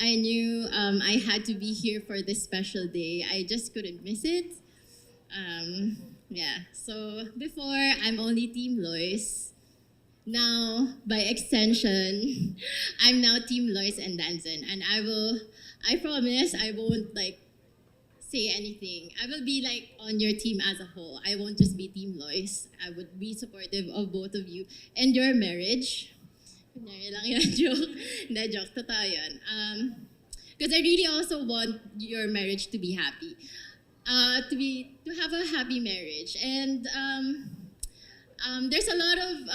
I knew I had to be here for this special day. I just couldn't miss it. So before, I'm only Team Lois. Now, by extension, I'm now Team Lois and Danzen. And I promise I won't say anything. I will be on your team as a whole. I won't just be Team Lois. I would be supportive of both of you and your marriage. Kunyari lang yan, joke. Hindi, joke. Totoo yun. Because I really also want your marriage to be happy. To have a happy marriage. And there's a lot of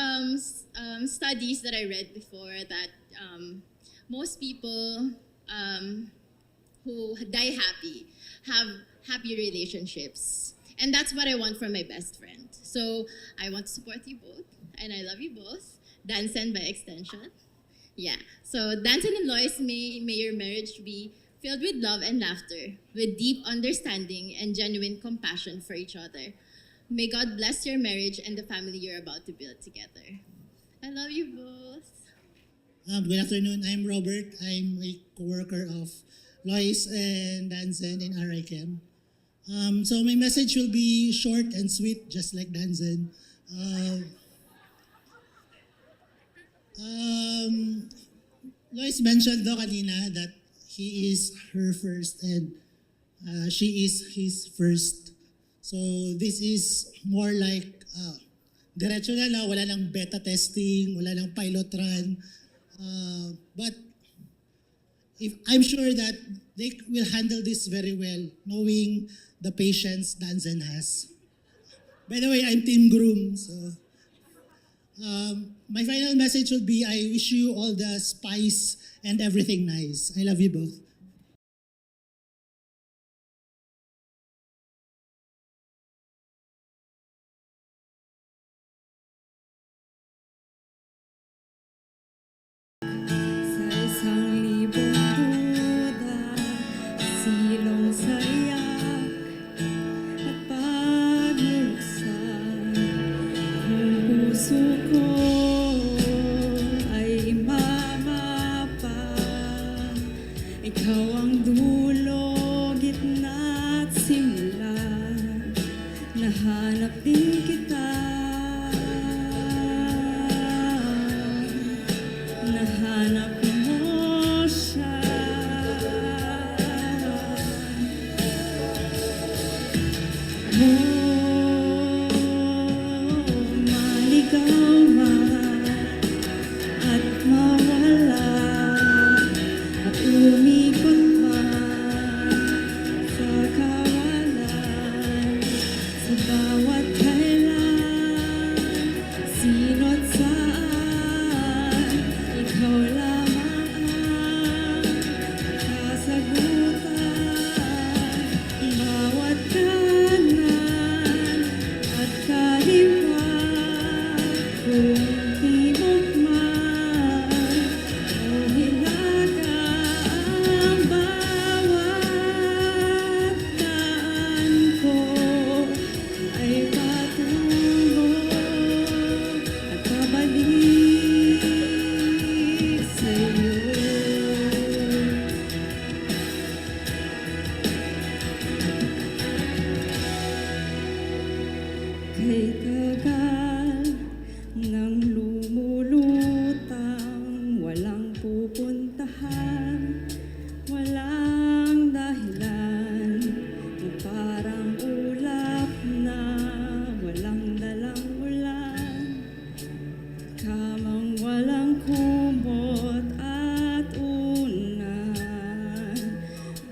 studies that I read before that most people who die happy have happy relationships. And that's what I want from my best friend. So I want to support you both, and I love you both. Danzen by extension. Yeah. So Danzen and Lois, may your marriage be filled with love and laughter, with deep understanding and genuine compassion for each other. May God bless your marriage and the family you're about to build together. I love you both. Good afternoon. I'm Robert. I'm a co-worker of Lois and Danzen in RIChem. So my message will be short and sweet, just like Danzen. Lois mentioned though kanina that he is her first and she is his first. So this is more like diretso na lang, wala nang beta testing, wala nang pilot run. But I'm sure that they will handle this very well, knowing the patience Danzen has. By the way, I'm Team Groom, so my final message would be, I wish you all the spice and everything nice. I love you both. Sa isang libong duda, silong sayak at pagluluksan, ang puso ko ay imamapa. Ikaw ang dulo, gitna at simula, nahanap din kita. Nahanap mo siya. Maligaw man at mawala at umikot man sa kawalan, sa bawat kailan, sino't saan, ikaw lamang ang kasagutan. Bawat kanan at kaliwa, kung timog man o hilaga, ang bawat daan ko ay patungo at pabalik sa'yo. Kay tagal lumulutang, walang pupuntahan, walang dahilan, na parang ulap na walang dalang ulan, kamang walang kumot at unan,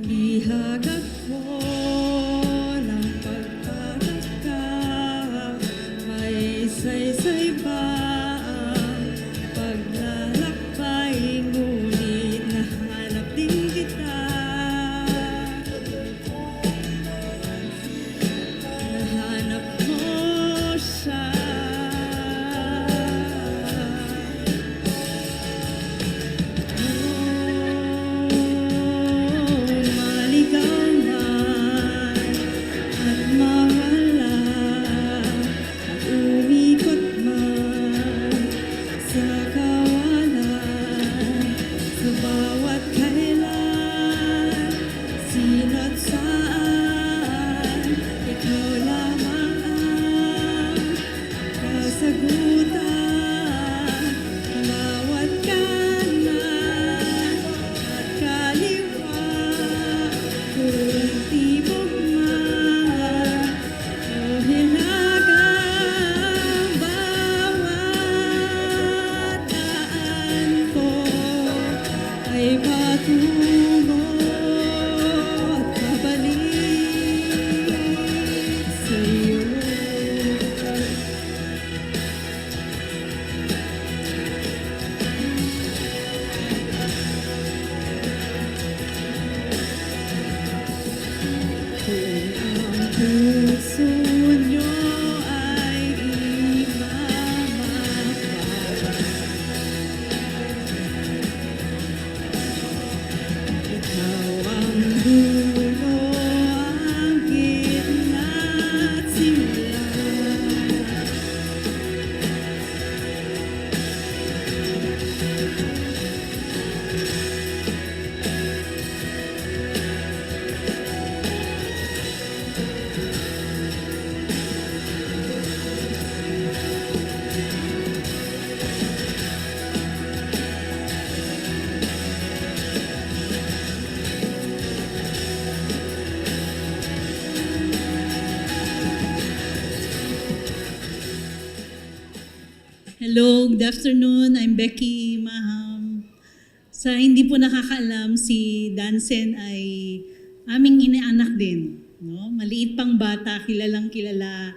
bihagag ko ng pagtataka, may saysay ba ang paglalakbay, ngunit nahanap din kita, nahanap mo siya. Maligaw man at mawala at umikot man sa kawalan, sa bawat kailan, sino't saan, ikaw lamang ang kasagutan, bawat kanan at kaliwa, kung tibok man o hilagang, bawat daan ko ay patungo at pabalik sa'yo. Kung ang puso nyo ay imamapagod, ikaw ang dulo, ang gitna at simula. Hello, good afternoon. I'm Becky Maham. Sa hindi po nakakaalam, si Dansen ay aming inaanak din. No? Maliit pang bata, kilalang kilala.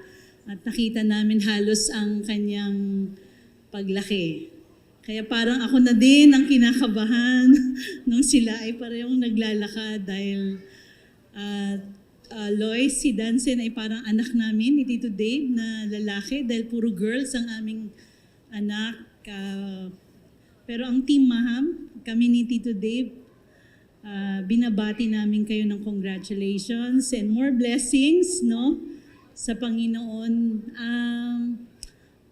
At nakita namin halos ang kanyang paglaki. Kaya parang ako na din ang kinakabahan nung sila ay parehong naglalakad dahil Lois, si Dansen ay parang anak namin ni Tito Dave na lalaki dahil puro girls ang aming anak. Pero ang Team Maham, kami ni Tito Dave, binabati namin kayo ng congratulations and more blessings, no, sa Panginoon.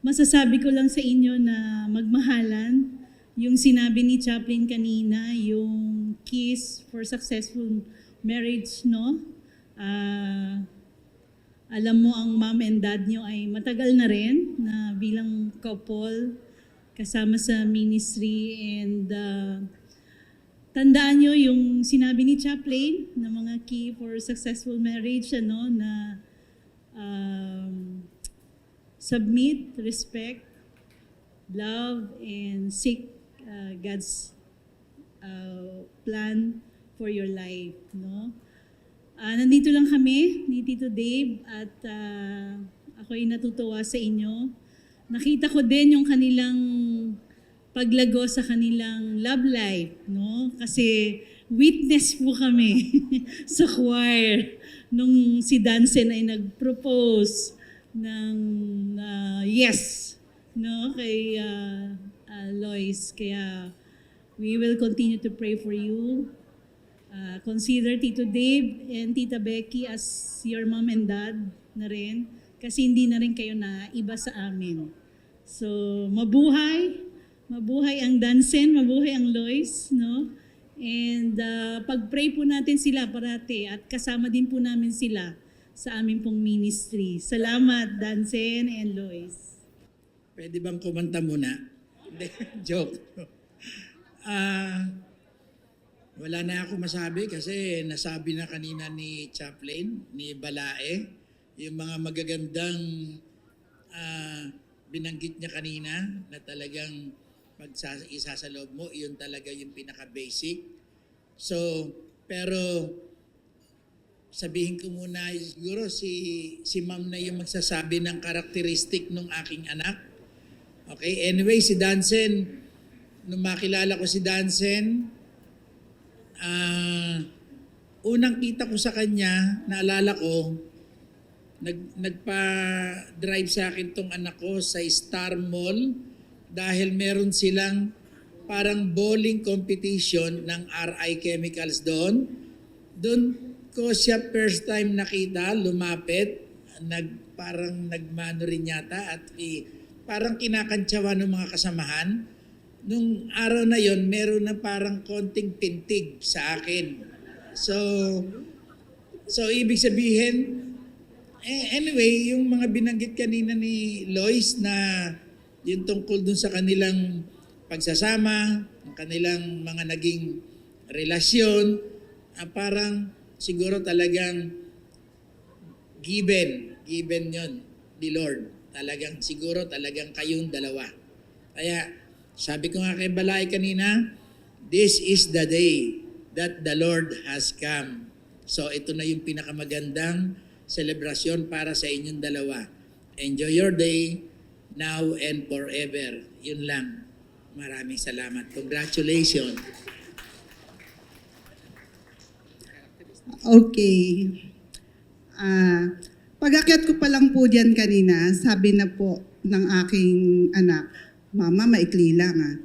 Masasabi ko lang sa inyo na magmahalan. Yung sinabi ni Chaplain kanina, yung keys for successful marriage, no? Alam mo, ang mom and dad nyo ay matagal na rin na bilang couple kasama sa ministry, and tandaan nyo yung sinabi ni Chaplain na mga key for successful marriage, ano, na submit, respect, love, and seek God's plan for your life, no? Nandito lang kami ni Tito Dave at ako'y natutuwa sa inyo. Nakita ko din yung kanilang paglago sa kanilang love life, no? Kasi witness po kami sa choir nung si Dansen ay nag-propose ng yes, no, kay Lois. Kaya we will continue to pray for you. Consider Tito Dave and Tita Becky as your mom and dad na rin, kasi hindi na rin kayo na iba sa amin. So, mabuhay ang Dansen, mabuhay ang Lois, no? And pag-pray po natin sila parati at kasama din po namin sila sa aming pong ministry. Salamat, Dansen and Lois. Pwede bang kumanta muna? Hindi, joke. Wala na ako masabi kasi nasabi na kanina ni Chaplain, ni Balae, yung mga magagandang binanggit niya kanina na talagang isa sa loob mo, yun talaga yung pinaka-basic. So, pero sabihin ko muna, siguro si ma'am na yung magsasabi ng karakteristik ng aking anak. Okay, anyway, si Dansen, nung makilala ko si Dansen, unang kita ko sa kanya, naalala ko, nagpa-drive sa akin tong anak ko sa Star Mall dahil meron silang parang bowling competition ng RI Chemicals doon. Doon ko siya first time nakita, lumapit, parang nagmano rin yata at parang kinakantsawan ng mga kasamahan. Nung araw na yon, meron na parang konting pintig sa akin. So ibig sabihin, anyway, yung mga binanggit kanina ni Lois na yung tungkol dun sa kanilang pagsasama, ang kanilang mga naging relasyon, parang siguro talagang given yon ni Lord. Talagang siguro talagang kayong dalawa. Kaya sabi ko nga kay Balay kanina, this is the day that the Lord has come. So ito na yung pinakamagandang selebrasyon para sa inyong dalawa. Enjoy your day now and forever. Yun lang. Maraming salamat. Congratulations. Okay. Pag-akyat ko pa lang po dyan kanina, sabi na po ng aking anak, Mama, maikli lang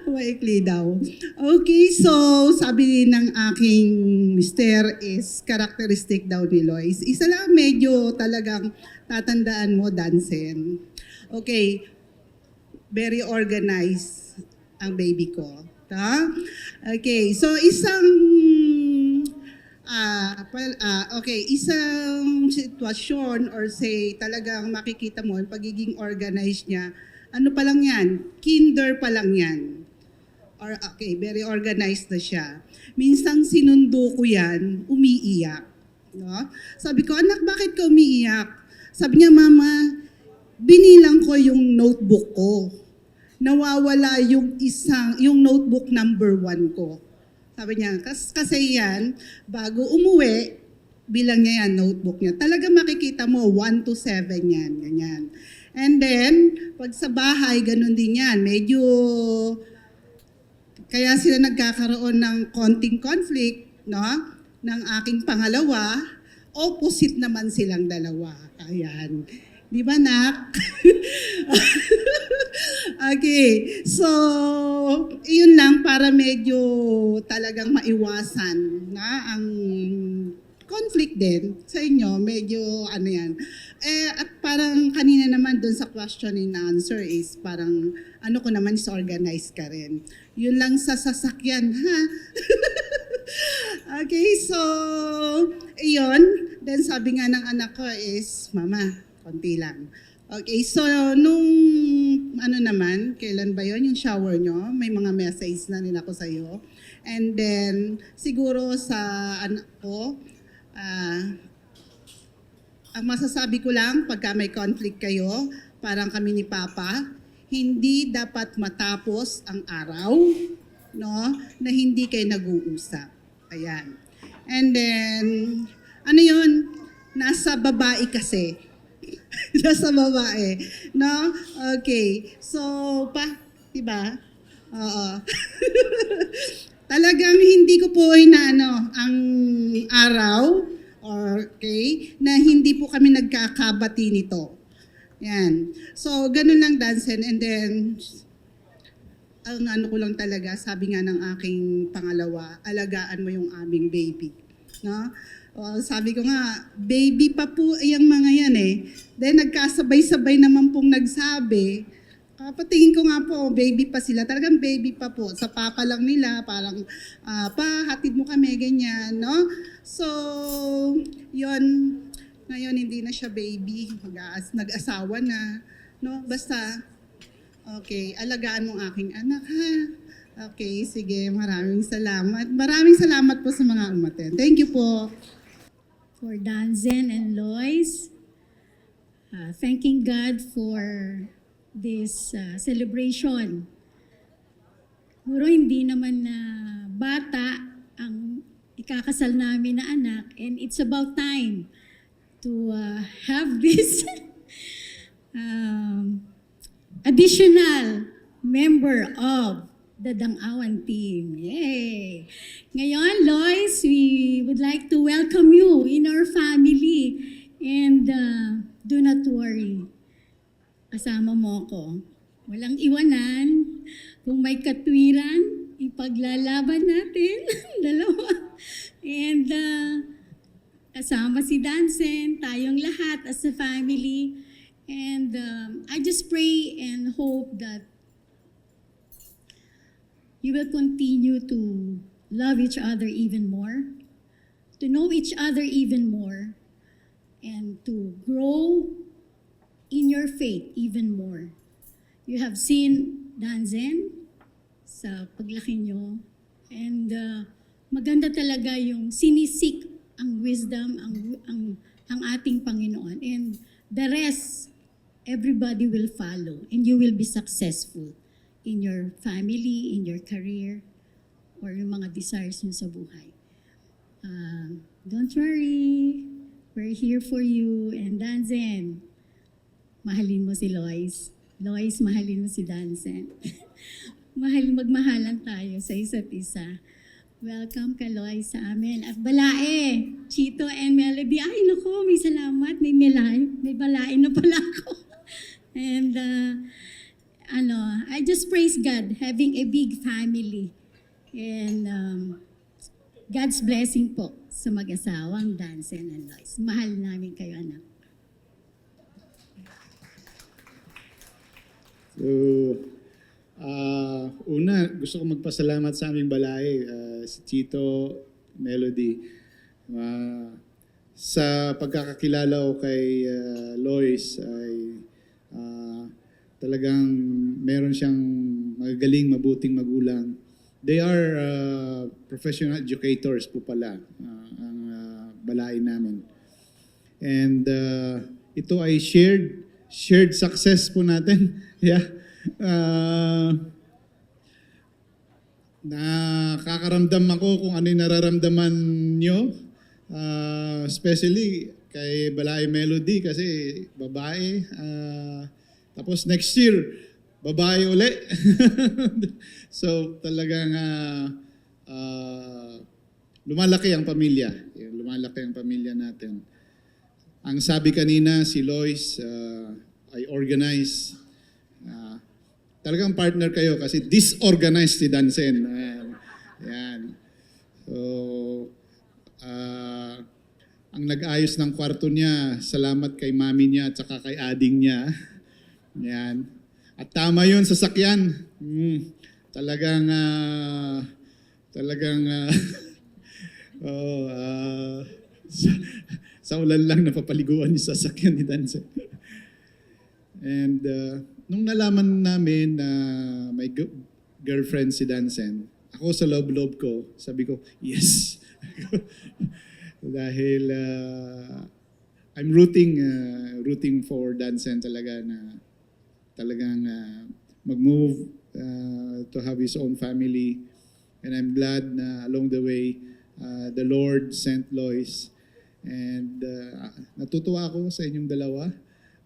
maikli daw. Okay, so sabi ng aking mister is characteristic daw ni Lois. Isa lang medyo talagang tatandaan mo, Dansen. Okay, very organized ang baby ko. Okay, so isang isang sitwasyon or say talagang makikita mo yung pagiging organized niya. Ano pa lang yan? Kinder pa lang yan. Or okay, very organized na siya. Minsang sinundo ko yan, umiiyak. No? Sabi ko, anak, bakit ka umiiyak? Sabi niya, Mama, binilang ko yung notebook ko. Nawawala yung notebook number 1 ko. Sabi niya, kasi yan, bago umuwi, bilang niya yan, notebook niya. Talaga makikita mo, 1 to 7 yan, ganyan. And then, pag sa bahay, ganun din yan. Medyo, kaya sila nagkakaroon ng konting conflict, no? Ng aking pangalawa, opposite naman silang dalawa. Ayan. Di ba, Nak? Okay. So, yun lang para medyo talagang maiwasan na ang conflict din sa inyo. Medyo ano yan. At parang kanina naman dun sa question and answer is parang ano ko naman is organized ka rin. Yun lang sa sasakyan, ha? Okay, so, yun. Then sabi nga ng anak ko is, Mama, konti lang. Okay, so nung ano naman, kailan ba yon yung shower nyo? May mga messages na nila ko sa'yo. And then, siguro sa anak ko, ang masasabi ko lang, pagka may conflict kayo, parang kami ni Papa, hindi dapat matapos ang araw, no, na hindi kayo nag-uusap. Ayan. And then, ano yun? Nasa babae kasi. Nasa babae. No? Okay. So, diba? Oo. Talagang hindi ko po inaano ang araw, okay, na hindi po kami nagkakabati nito. Yan. So, ganun lang, Dansen. And then, ang ano ko lang talaga, sabi nga ng aking pangalawa, alagaan mo yung aming baby. No? Sabi ko nga, baby pa po yung mga yan eh. Then nagkasabay-sabay naman pong nagsabi, patingin ko nga po, baby pa sila. Talagang baby pa po. Sa papa lang nila, parang, pa, hatid mo kami, ganyan, no? So, yun. Ngayon, hindi na siya baby. Nag-asawa na. No? Basta, okay, alagaan mo aking anak, ha? Okay, sige. Maraming salamat. Maraming salamat po sa mga umaten. Thank you po. For Danzen and Lois, thanking God for this celebration. Siguro hindi naman na bata ang ikakasal namin na anak, and it's about time to have this additional member of the Dang-Awan team. Yay! Ngayon, Lois, we would like to welcome you in our family. And do not worry. Kasama mo ko. Walang iwanan. Kung may katwiran, ipaglalaban natin. Dalawa. And kasama si Danzen, tayong lahat as a family. And I just pray and hope that you will continue to love each other even more, to know each other even more, and to grow in your faith even more. You have seen Danzen sa paglaki nyo, and maganda talaga yung sinisik ang wisdom, ang ating Panginoon. And the rest, everybody will follow, and you will be successful in your family, in your career, or yung mga desires nyo sa buhay. Don't worry. We're here for you. And Danzen, mahalin mo si Lois. Lois, mahalin mo si Danzen. Magmahalan tayo sa isa't isa. Welcome ka, Lois, sa amin. At Balae, Chito and Melody. Ay, naku, may salamat. May Balae na pala ako. And I just praise God having a big family. And God's blessing po sa mag-asawang Danzen and Lois. Mahal namin kayo, anak. So, una, gusto ko magpasalamat sa aming balay, si Chito, Melody. Sa pagkakakilala ko kay Lois ay talagang meron siyang magagaling, mabuting magulang. They are professional educators po pala, ang balay namin. And ito ay shared success po natin. Yeah. Nakakaramdam ako kung ano yung nararamdaman nyo. Especially kay Balay Melody kasi babae. Tapos next year, babae uli. So talagang lumalaki ang pamilya. Lumalaki ang pamilya natin. Ang sabi kanina, si Lois ay organize. Talagang partner kayo kasi disorganized si Danzen. Yan. So, ang nag-ayos ng kwarto niya, salamat kay mami niya at saka kay ading niya. Yan. At tama yun, sasakyan. Talagang sa ulan lang napapaliguan yung sasakyan ni Danzen. And nung nalaman namin na may girlfriend si Danzen, ako sa loob-loob ko, sabi ko, yes. Dahil I'm rooting for Danzen talaga na talagang mag-move to have his own family. And I'm glad na along the way, the Lord sent Lois. And natutuwa ako sa inyong dalawa.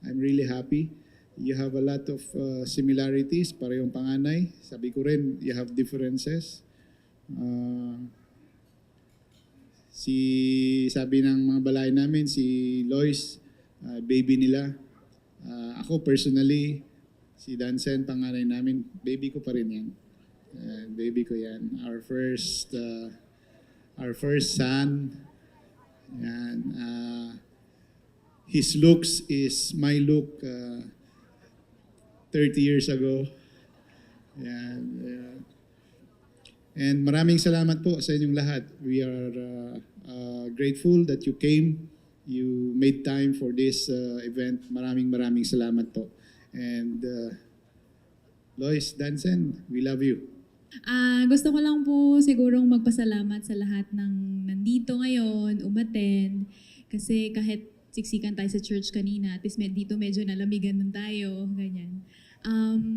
I'm really happy. You have a lot of similarities, parehong panganay. Sabi ko rin, you have differences. Sabi ng mga balay namin, si Lois, baby nila. Ako personally, si Danzen, panganay namin, baby ko pa rin yan. Baby ko yan. Our first son. Yan. His looks is my look 30 years ago. Yan. And maraming salamat po sa inyong lahat. We are grateful that you came you made time for this event. Maraming salamat po. And Lois, Dansen, we love you. Gusto ko lang po sigurong magpasalamat sa lahat ng nandito ngayon, umattend. Kasi kahit siksikan tayo sa church kanina, at least dito medyo nalamigan nun tayo, ganyan.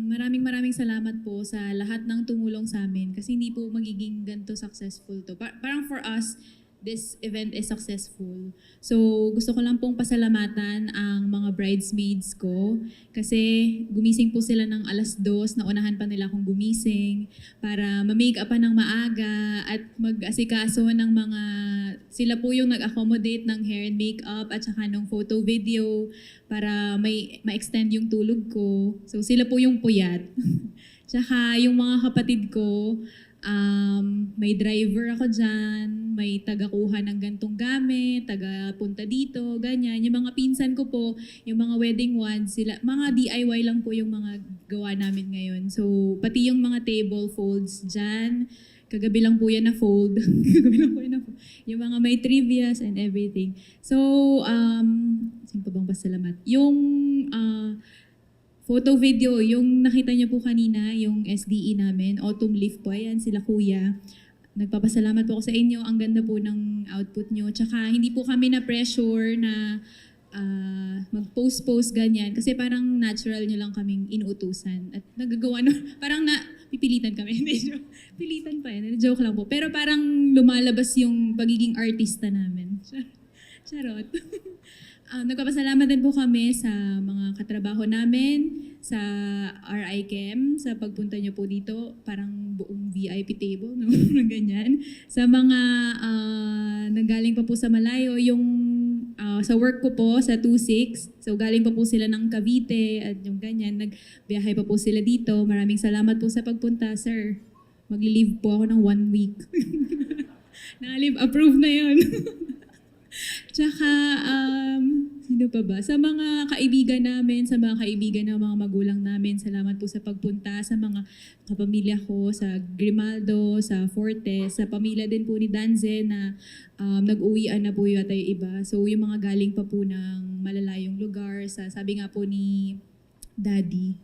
Maraming salamat po sa lahat ng tumulong sa amin kasi hindi po magiging ganito successful to. Parang for us, this event is successful. So, gusto ko lang pong pasalamatan ang mga bridesmaids ko kasi gumising po sila ng 2:00, naunahan pa nila akong gumising para ma-make up pa ng maaga at mag-asikaso ng mga, sila po yung nag-accommodate ng hair and makeup at saka ng photo video para ma-extend yung tulog ko. So, sila po yung puyat. Tsaka yung mga kapatid ko, may driver ako dyan, may taga-kuha ng gantong gamit, taga-punta dito, ganyan. Yung mga pinsan ko po, yung mga wedding wands, sila, mga DIY lang po yung mga gawa namin ngayon. So, pati yung mga table folds dyan, kagabi lang po yan na fold. Kagabi lang po yan na fold. Yung mga may trivias and everything. So, sino pa bang pasalamat? Yung photo video, yung nakita niyo po kanina, yung SDE namin, Autumn Leaf po, ayan, sila kuya. Nagpapasalamat po ako sa inyo, ang ganda po ng output nyo. Tsaka hindi po kami na pressure na mag-post ganyan, kasi parang natural nyo lang kaming inuutusan. At nagagawa parang pipilitan kami. Pilitan pa yan, joke lang po. Pero parang lumalabas yung pagiging artista namin. Charot. Nagpapasalamat din po kami sa mga katrabaho namin, sa RI Chem, sa pagpunta niyo po dito, parang buong VIP table, no? Ganyan. Sa mga nanggaling pa po sa malayo, yung sa work ko po, sa 26, so galing pa po sila ng Cavite, at yung ganyan, nagbiyahe pa po sila dito. Maraming salamat po sa pagpunta, sir. Magli-leave po ako ng 1 week. Naka-leave, approved na yun. Tsaka, sino pa ba? Sa mga kaibigan namin, sa mga kaibigan ng mga magulang namin, salamat po sa pagpunta, sa mga kapamilya ko, sa Grimaldo, sa Fortes, sa pamilya din po ni Danzen na nag-uwian na po yata yung iba. So, yung mga galing pa po ng malalayong lugar, sabi nga po ni Daddy.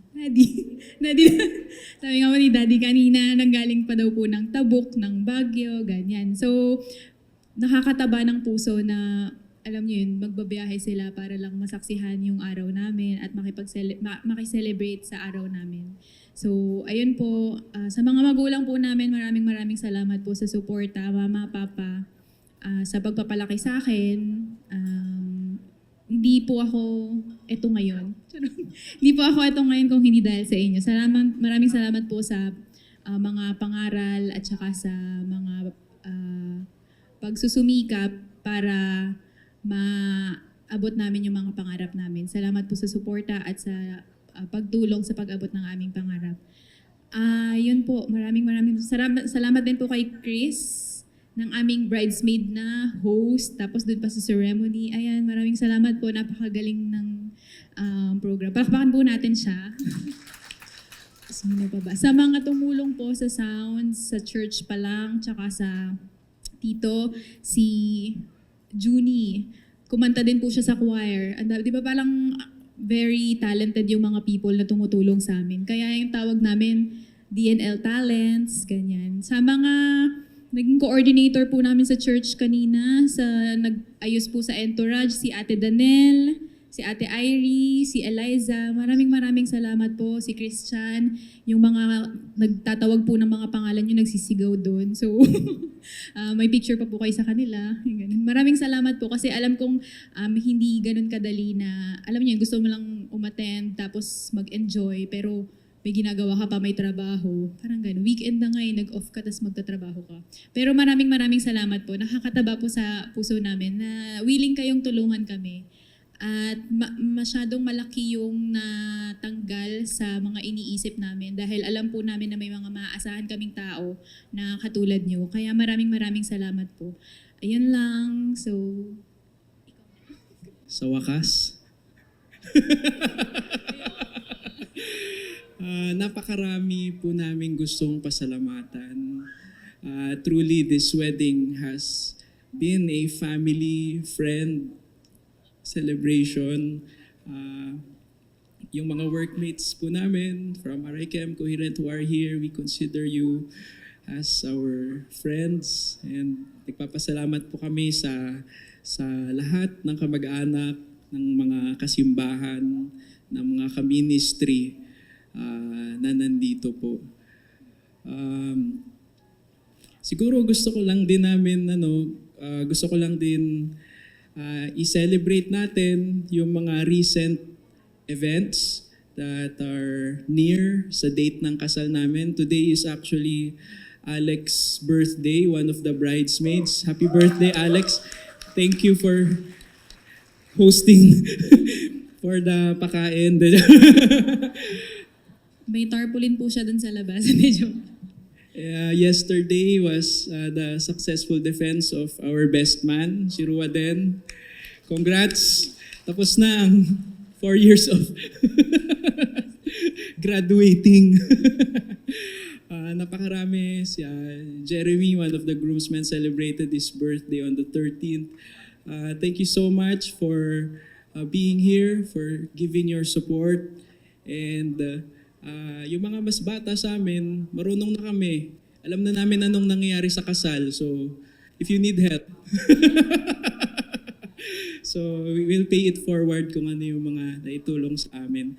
Sabi nga po ni Daddy kanina, nanggaling pa daw po ng Tabuk, ng Baguio, ganyan. So, nakakataba ng puso na, alam niyo yun, magbabiyahe sila para lang masaksihan yung araw namin at makiselebrate sa araw namin. So, ayun po, sa mga magulang po namin, maraming salamat po sa suporta, mama, papa, sa pagpapalaki sa akin. Hindi po ako eto ngayon. Hindi po ako eto ngayon kung hindi dahil sa inyo. Maraming salamat po sa mga pangaral at saka sa mga pagsusumikap para maabot namin yung mga pangarap namin. Salamat po sa suporta at sa pagtulong sa pag-abot ng aming pangarap. Yun po, maraming salamat din po kay Chris ng aming bridesmaid na host, tapos doon pa sa ceremony. Ayan, maraming salamat po, napakagaling ng program. Palakpakan po natin siya. Sino pa ba? Sa mga tumulong po sa sounds, sa church pa lang, tsaka sa tito, si Junie. Kumanta din po siya sa choir. Di ba parang very talented yung mga people na tumutulong sa amin. Kaya yung tawag namin, DNL Talents, ganyan. Sa mga naging coordinator po namin sa church kanina, sa nag-ayos po sa entourage, si Ate Danel, si Ate Irie, si Eliza, maraming salamat po, si Christian, yung mga nagtatawag po ng mga pangalan nyo, nagsisigaw doon. So, may picture pa po kayo sa kanila. Maraming salamat po kasi alam kong hindi ganun kadali na, alam niyo, gusto mo lang umattend tapos mag-enjoy, pero may ginagawa ka pa, may trabaho. Parang gano'n. Weekend na ngayon, nag-off ka, tapos magtatrabaho ka. Pero maraming salamat po. Nakakataba po sa puso namin na willing kayong tulungan kami. At masyadong malaki yung natanggal sa mga iniisip namin dahil alam po namin na may mga maaasahan kaming tao na katulad nyo. Kaya maraming salamat po. Ayun lang. So, sa wakas, napakarami po namin gustong pasalamatan. Truly, this wedding has been a family, friend, celebration. Yung mga workmates po namin from RICAM, Coherent who are here, we consider you as our friends, and nagpapasalamat po kami sa lahat ng kamag-anak, ng mga kasimbahan, ng mga ka-ministry na nandito po. Siguro gusto ko lang din i-celebrate natin yung mga recent events that are near sa date ng kasal namin. Today is actually Alex's birthday, one of the bridesmaids. Happy birthday, Alex. Thank you for hosting for the pakain. May tarpaulin po siya dun sa labas. Medyo. Yesterday was the successful defense of our best man, si Ruaden. Congrats! Tapos na ang 4 years of graduating. Napakarami. Si Jeremy, one of the groomsmen, celebrated his birthday on the 13th. Thank you so much for being here, for giving your support. And yung mga mas bata sa amin, marunong na kami. Alam na namin anong nangyayari sa kasal. So, if you need help, so we will pay it forward kung ano yung mga naitulong sa amin.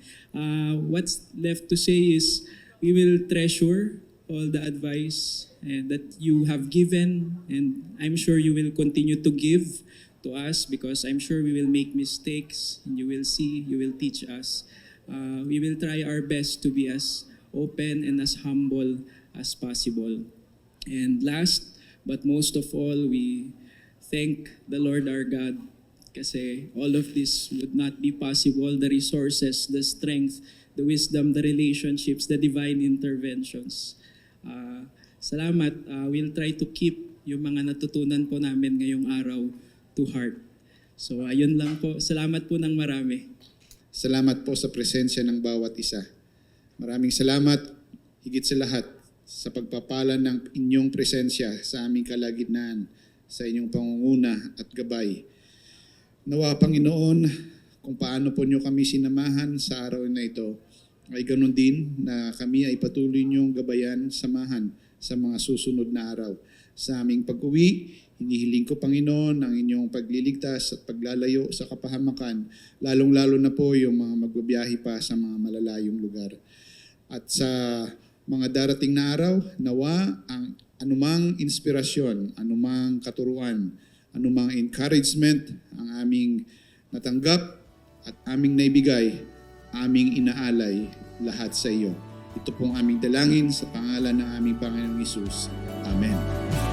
What's left to say is, we will treasure all the advice and that you have given, and I'm sure you will continue to give to us, because I'm sure we will make mistakes, and you will see, you will teach us. We will try our best to be as open and as humble as possible. And last but most of all, we thank the Lord our God, kasi all of this would not be possible. The resources, the strength, the wisdom, the relationships, the divine interventions. Salamat. We'll try to keep yung mga natutunan po namin ngayong araw to heart. So ayun lang po. Salamat po ng marami. Salamat po sa presensya ng bawat isa. Maraming salamat, higit sa lahat, sa pagpapala ng inyong presensya sa aming kalagitnaan, sa inyong pangunguna at gabay. Nawa, Panginoon, kung paano po nyo kami sinamahan sa araw na ito, ay ganun din na kami ay patuloy nyong gabayan, samahan sa mga susunod na araw. Sa aming pag-uwi, hinihiling ko, Panginoon, ang inyong pagliligtas at paglalayo sa kapahamakan, lalong-lalo na po yung mga magbabiyahe pa sa mga malalayong lugar. At sa mga darating na araw, nawa ang anumang inspirasyon, anumang katuruan, anumang encouragement ang aming natanggap at aming naibigay, aming inaalay lahat sa iyo. Ito pong aming dalangin sa pangalan ng aming Panginoong Hesus. Amen.